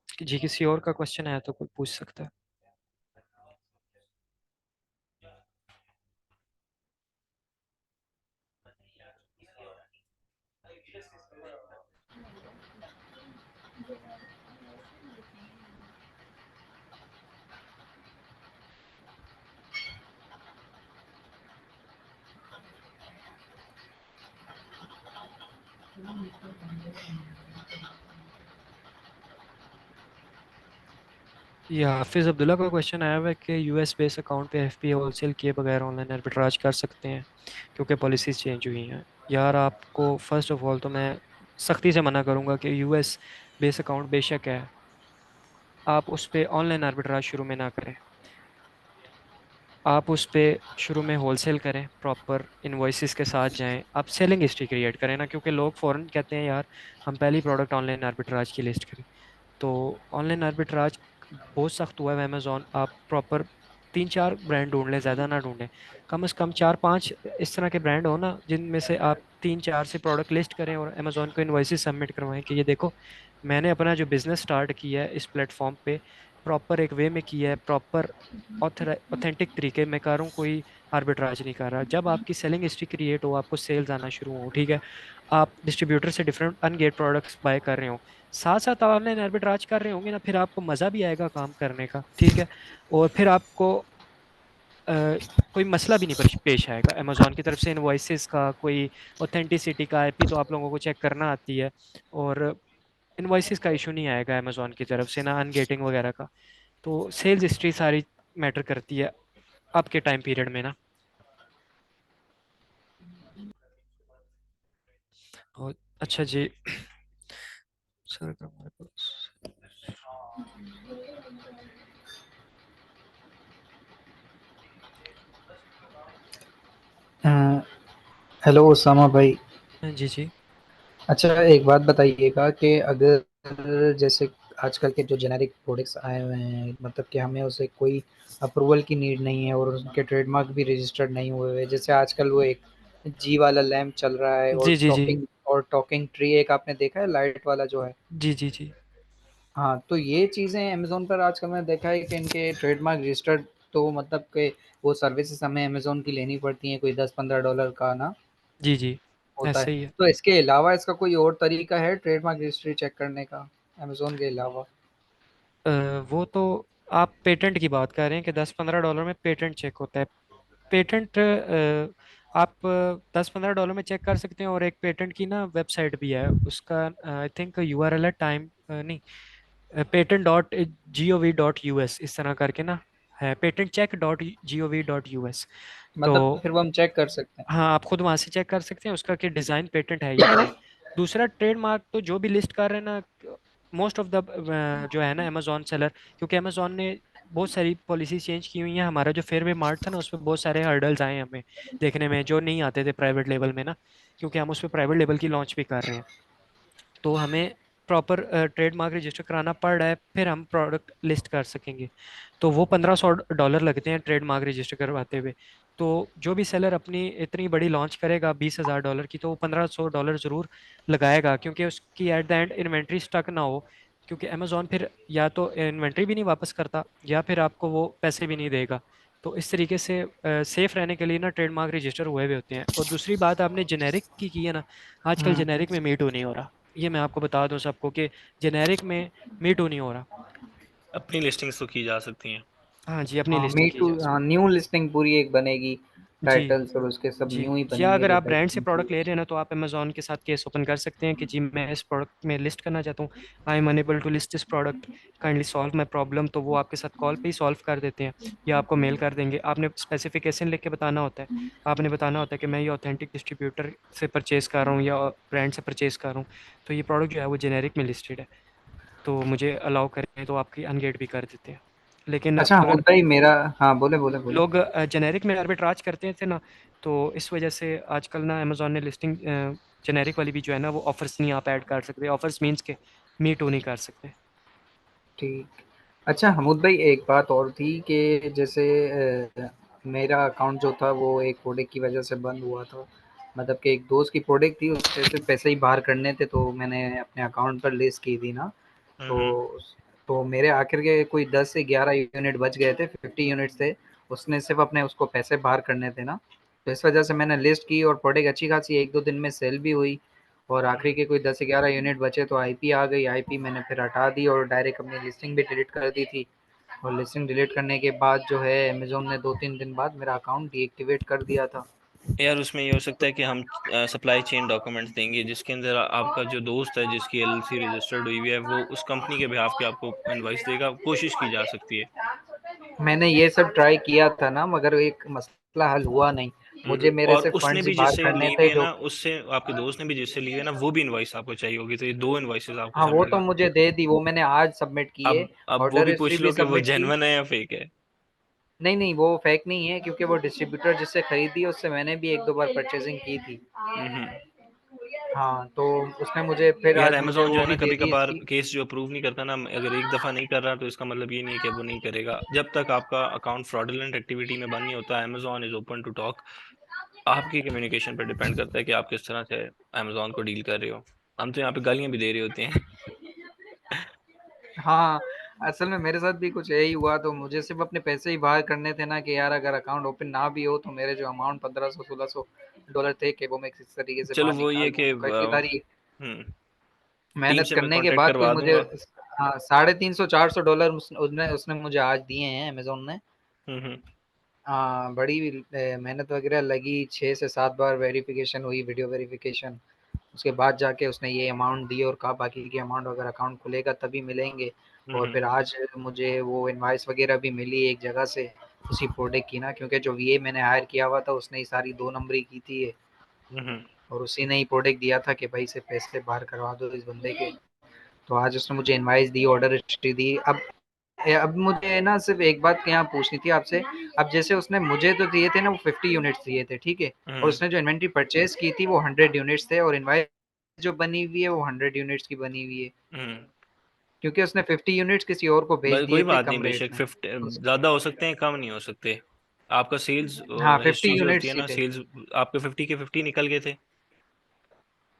जी किसी और का क्वेश्चन है तो कोई पूछ सकता है। ये हाफिज़ अब्दुल्ला का क्वेश्चन आया हुआ है कि यूएस बेस अकाउंट पे एफपीए होलसेल किए बगैर ऑनलाइन आर्बिट्राज कर सकते हैं क्योंकि पॉलिसीज चेंज हुई हैं। यार आपको फर्स्ट ऑफ ऑल तो मैं सख्ती से मना करूंगा कि यूएस बेस अकाउंट बेशक है, आप उस पर ऑनलाइन आर्बिट्राज शुरू में ना करें। आप उस पे शुरू में होलसेल करें, प्रॉपर इनवॉइसेस के साथ जाएं, आप सेलिंग हिस्ट्री क्रिएट करें ना, क्योंकि लोग फ़ौरन कहते हैं यार हम पहली प्रोडक्ट ऑनलाइन आर्बिट्राज की लिस्ट करें। तो ऑनलाइन आर्बिट्राज बहुत सख्त हुआ है अमेजोन, आप प्रॉपर 3-4 ब्रांड ढूंढ लें, ज़्यादा ना ढूंढें, कम से कम 4-5 इस तरह के ब्रांड हो ना जिनमें से आप 3-4 से प्रोडक्ट लिस्ट करें और अमेजोन को इनवॉइसेस सबमिट करवाएं कि ये देखो मैंने अपना जो बिज़नेस स्टार्ट किया है इस प्लेटफॉर्म पे प्रॉपर एक वे में किया है, प्रॉपर ऑथेंटिक तरीके में कर रहा हूँ, कोई आर्बिट्राज नहीं कर रहा। जब आपकी सेलिंग हिस्ट्री क्रिएट हो, आपको सेल्स आना शुरू हो, ठीक है, आप डिस्ट्रीब्यूटर से डिफरेंट अनगेट प्रोडक्ट्स बाय कर रहे हो, साथ साथ ऑनलाइन आर्बिट्राज कर रहे होंगे ना, फिर आपको मज़ा भी आएगा काम करने का, ठीक है। और फिर आपको अ, कोई मसला भी नहीं पेश आएगा अमेजोन की तरफ से, इनवॉइसेस का कोई ऑथेंटिसिटी का आईपी तो आप लोगों को चेक करना आती है, और इनवॉइसेस का इशू नहीं आएगा अमेजोन की तरफ से ना अनगेटिंग वगैरह का। तो सेल्स हिस्ट्री सारी मैटर करती है आपके टाइम पीरियड में ना। और अच्छा जी सर हमारे पास अ, हेलो उसामा भाई। जी जी अच्छा एक बात बताइएगा कि अगर जैसे आजकल के जो जेनेरिक प्रोडक्ट्स आए हुए हैं, मतलब कि हमें उसे कोई अप्रूवल की नीड नहीं है और उनके ट्रेडमार्क भी रजिस्टर्ड नहीं हुए हुए, जैसे आजकल वो एक जी वाला लैंप चल रहा है जी जी जी और टॉकिंग ट्री एक आपने देखा है लाइट वाला जो है। जी जी जी हाँ, तो ये चीज़ें अमेज़न पर आजकल मैंने देखा है कि इनके ट्रेडमार्क रजिस्टर्ड, तो मतलब कि वो सर्विसेज हमें अमेज़न की लेनी पड़ती हैं, कोई $10-15 का ना जी जी होता है। ऐसे ही है। तो इसके अलावा इसका कोई और तरीका है ट्रेडमार्क रजिस्ट्री चेक करने का अमेज़न के अलावा? अ, वो तो आप पेटेंट की बात कर रहे हैं कि $10-15 में पेटेंट चेक होता है। पेटेंट आप $10-15 में चेक कर सकते हैं, और एक पेटेंट की ना वेबसाइट भी है, उसका आई थिंक यूआरएल है टाइम नहीं, patent.gov.us इस तरह करके ना है, patentcheck.gov.us। तो मतलब फिर वो हम चेक कर सकते हैं। हाँ आप खुद वहां से चेक कर सकते हैं उसका कि डिज़ाइन पेटेंट है या नहीं। दूसरा ट्रेडमार्क तो जो भी लिस्ट कर रहे हैं ना, मोस्ट ऑफ द जो है ना अमेजोन सेलर, क्योंकि अमेजोन ने बहुत सारी पॉलिसी चेंज की हुई है, हमारा जो फेयरवे मार्ट था ना उसमें बहुत सारे हर्डल्स आए हमें देखने में जो नहीं आते थे प्राइवेट लेवल में ना, क्योंकि हम उस पर प्राइवेट लेवल की लॉन्च भी कर रहे हैं। तो हमें प्रॉपर ट्रेडमार्क रजिस्टर कराना पड़ रहा है, फिर हम प्रोडक्ट लिस्ट कर सकेंगे। तो वो $1500 लगते हैं ट्रेडमार्क रजिस्टर करवाते हुए। तो जो भी सेलर अपनी इतनी बड़ी लॉन्च करेगा $20,000 की, तो वो $1500 ज़रूर लगाएगा, क्योंकि उसकी at the end inventory stuck ना हो, क्योंकि अमेजोन फिर या तो इन्वेंट्री भी नहीं वापस करता या फिर आपको वो पैसे भी नहीं देगा। तो इस तरीके से सेफ रहने के लिए ना ट्रेडमार्क रजिस्टर हुए हुए होते हैं। और दूसरी बात आपने जेनेरिक की है ना, आजकल हुँ, जेनेरिक में मीटू नहीं हो रहा, ये मैं आपको बता दूं सबको कि जेनेरिक में मीटू नहीं हो रहा। अपनी लिस्टिंग्स तो की जा सकती हैं। हाँ जी, अपनी हाँ, लिस्टिंग मी की टू, जा हाँ, सकती न्यू लिस्टिंग पूरी एक बनेगी, है। जी। टाइटल्स और उसके सब जी। न्यू ही या बनेंगे अगर जो आप ब्रांड से पैकेजिंग प्रोडक्ट ले थी। रहे हैं ना, तो आप अमेजोन के साथ केस ओपन कर सकते हैं कि जी मैं इस प्रोडक्ट में लिस्ट करना चाहता हूँ, I am unable to list this product, kindly solve my problem. तो वो आपके साथ कॉल पे ही सॉल्व कर देते हैं या आपको मेल कर देंगे। आपने स्पेसिफिकेशन लिख के बताना होता है। आपने बताना होता है कि मैं ये ऑथेंटिक डिस्ट्रीब्यूटर से परचेज कर रहा हूँ या ब्रांड से परचेज कर रहा हूँ, तो ये प्रोडक्ट जो है वो जेनेरिक में लिस्टेड है, तो मुझे अलाउ करें तो आपकी अनगेट भी कर देते हैं। लेकिन अच्छा अगर हमूद भाई मेरा, हाँ बोले बोले बोले। लोग जेनेरिक में आर्बिट्राज करते थे ना, तो इस वजह से आजकल ना अमेजोन ने लिस्टिंग जेनेरिक वाली भी जो है ना, वो ऑफर्स नहीं आप ऐड कर सकते। ऑफर्स मींस के मी टू नहीं कर सकते। ठीक। अच्छा हमूद भाई एक बात और थी कि जैसे मेरा अकाउंट जो था वो एक प्रोडक्ट की वजह से बंद हुआ था। मतलब कि एक दोस्त की प्रोडक्ट थी, उससे सिर्फ पैसे ही बाहर करने थे, तो मैंने अपने अकाउंट पर लिस्ट की थी ना। तो हम्म। तो मेरे आखिर के कोई 10 से 11 यूनिट बच गए थे, 50 यूनिट्स थे। उसने सिर्फ अपने उसको पैसे बाहर करने थे ना, तो इस वजह से मैंने लिस्ट की और प्रोडक्ट अच्छी खासी 1-2 दिन में सेल भी हुई। और आखिरी हम्म। के कोई 10 से 11 यूनिट बचे तो आईपी आ गई, आईपी मैंने फिर हटा दी और डायरेक्ट अपनी लिस्टिंग भी डिलीट कर दी थी। और लिस्टिंग डिलीट करने के बाद जो है अमेज़न ने 2-3 दिन बाद मेरा अकाउंट डीएक्टिवेट कर दिया था। यार उसमें ये हो सकता है कि हम सप्लाई चेन डॉक्यूमेंट्स देंगे जिसके अंदर आपका जो दोस्त है जिसकी एलएलसी रजिस्टर्ड हुई हुई है वो उस कंपनी के बिहाफ पे आपको इनवॉइस देगा, कोशिश की जा सकती है। मैंने ये सब ट्राई किया था ना, मगर एक मसला हल हुआ नहीं। मुझे मेरे और से उसने फंड्स भी बाहर जिससे करने ली हुई थे है जो। ना, उससे आपके दोस्त ने भी जिससे ली हुई है ना, वो भी इनवॉइस आपको चाहिए होगी, तो ये दो इनवॉइसेस आपको हाँ, वो सबमिट तो कर। मुझे दे दी, वो मैंने आज सबमिट किए। अब वो ऑर्डर भी हिस्ट्री पूछ भी लो कि वो सबमिट की। जेन्युइन है या फेक है। नहीं, नहीं, वो फेक नहीं है क्योंकि वो डिस्ट्रीब्यूटर जिससे खरीदी है उससे मैंने भी 1-2 बार परचेज़िंग की थी। हम्म। हाँ, तो उसने मुझे फिर यार आज मुझे अमेजोन जो वो है ना, भी दे कभी दी कभार इसकी। केस जो अप्रूव नहीं करता ना, अगर एक दफा नहीं कर रहा तो इसका मतलब ये नहीं है कि वो नहीं करेगा। जब तक आपका अकाउंट फ्रॉडुलेंट एक्टिविटी में बंद नहीं होता, Amazon is open to talk. आपकी कम्युनिकेशन पर डिपेंड करता है कि आप किस तरह से अमेजोन को डील कर रहे हो। हम तो यहाँ पे गालियां भी दे रहे होते हैं। हाँ, असल में मेरे साथ भी कुछ यही हुआ, तो मुझे सिर्फ़ अपने पैसे ही बाहर करने थे ना कि यार अगर अकाउंट ओपन ना भी हो तो मेरे जो अमाउंट $1500-1600 थे कि वो मैं किस तरीके से चलो बाहर वो ये निकाल दूँ। कि तो काफ़ी सारी टीम मेहनत से मैं करने के कांटेक्ट बाद कोई करवा मुझे, दूंगा। हाँ, $350-400 उसने उसने मुझे आज दिए हैं अमेज़न ने। हम्म। हाँ, बड़ी मेहनत वगैरह लगी, 6 से 7 बार वेरिफ़िकेशन हुई, वीडियो वेरिफ़िकेशन। उसके बाद जाके उसने ये अमाउंट दी और कहा बाकी के अमाउंट अगर अकाउंट खुलेगा तभी मिलेंगे। और हम्म। फिर आज मुझे वो इनवॉइस वगैरह भी मिली एक जगह से, उसी प्रोडक्ट की ना, क्योंकि जो वीए मैंने हायर किया हुआ था उसने ही सारी 2 नंबरी की थी ये। हम्म। और उसी ने ही प्रोडक्ट दिया था कि भाई से पैसे बाहर करवा दो इस बंदे के। तो आज उसने मुझे इनवॉइस दी, ऑर्डर हिस्ट्री दी। अब मुझे ना सिर्फ़ एक बात यहाँ पूछनी थी आपसे। अब जैसे उसने मुझे तो दिए थे ना वो 50 यूनिट्स दिए थे, ठीक है? और हम्म। उसने जो इन्वेंट्री परचेज़ की थी वो 100 यूनिट्स थे और इनवॉइस जो बनी हुई है वो 100 यूनिट्स की बनी हुई है। हम्म। क्योंकि उसने 50 यूनिट्स किसी और को भेज बस कोई दिए थे बात नहीं, कम रेट बेशक में। 50 उस ज्यादा हो सकते हैं, कम नहीं हो सकते। आपका सेल्स हाँ, 50 हिस्ट्री जो होती है यूनिट्स ही ना, थे। सेल्स आपके 50 के 50 निकल गए थे।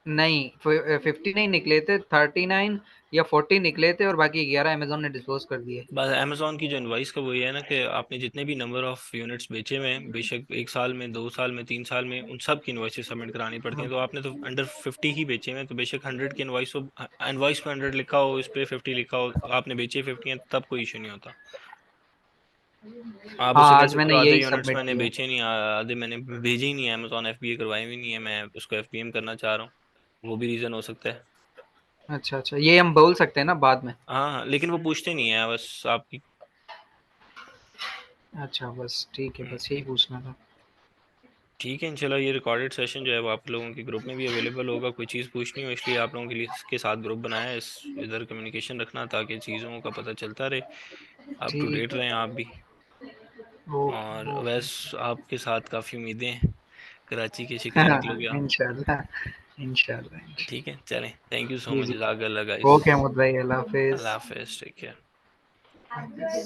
नहीं, 50 नहीं निकले थे, 39 या 40 निकले थे और बाकी 11 अमेज़न ने डिस्पोज़ कर दिए। बस अमेजोन की जो इनवाइस का वो ये है ना कि आपने जितने भी नंबर ऑफ यूनिट्स बेचे हुए हैं, बेशक 1 साल में, 2 साल में, 3 साल में, उन सब की इनवाइसेस सबमिट करानी पड़ती हैं। तो आपने तो अंडर 50 ही बेचे हुए हैं, तो बेशक 100 की इनवाइस हो, इनवाइस पे 100 लिखा हो, इस पे 50 लिखा हो, आपने बेचे 50 हैं, तब कोई इशू नहीं होता। आप हाँ, उससे कह आज सकते मैंने हो आधे यही यूनिट्स सबमिट मैंने किया। बेचे नहीं, आधे मैंने भेजे ही नहीं है, अमेजोन एफबीए करवाई हुई नहीं है, मैं उसको एफबीएम करना चाह रहा हूँ। वो भी रीजन हो सकता है। अच्छा, अच्छा, ये हम बोल सकते हैं ना बाद में? हाँ हाँ, लेकिन वो पूछते नहीं है, बस आपकी। अच्छा, बस ठीक है, हम्म, बस यही पूछना था। ठीक है इंशाल्लाह। ये रिकॉर्डेड सेशन जो है वो आप लोगों के ग्रुप में भी अवेलेबल होगा। कोई चीज़ पूछनी हो इसलिए आप लोगों के लिए इसके साथ ग्रुप बनाया है, इस इधर कम्युनिकेशन रखना ताकि चीज़ों का पता चलता रहे, अप टू ठीक डेट रहें आप भी। है, ओके, और ओके। वैस आपके साथ काफ़ी उम्मीदें हैं, कराची के शिकायत निकलोगे आप। इंशाल्लाह, इंशाल्लाह, ठीक है, चलें, थैंक यू सो जी, मच, जी। जज़ाकल्लाह गाइस। ओके अहमद भाई, अल्लाह अल्लाह हाफ़िज़। हाफिज़, टेक केयर।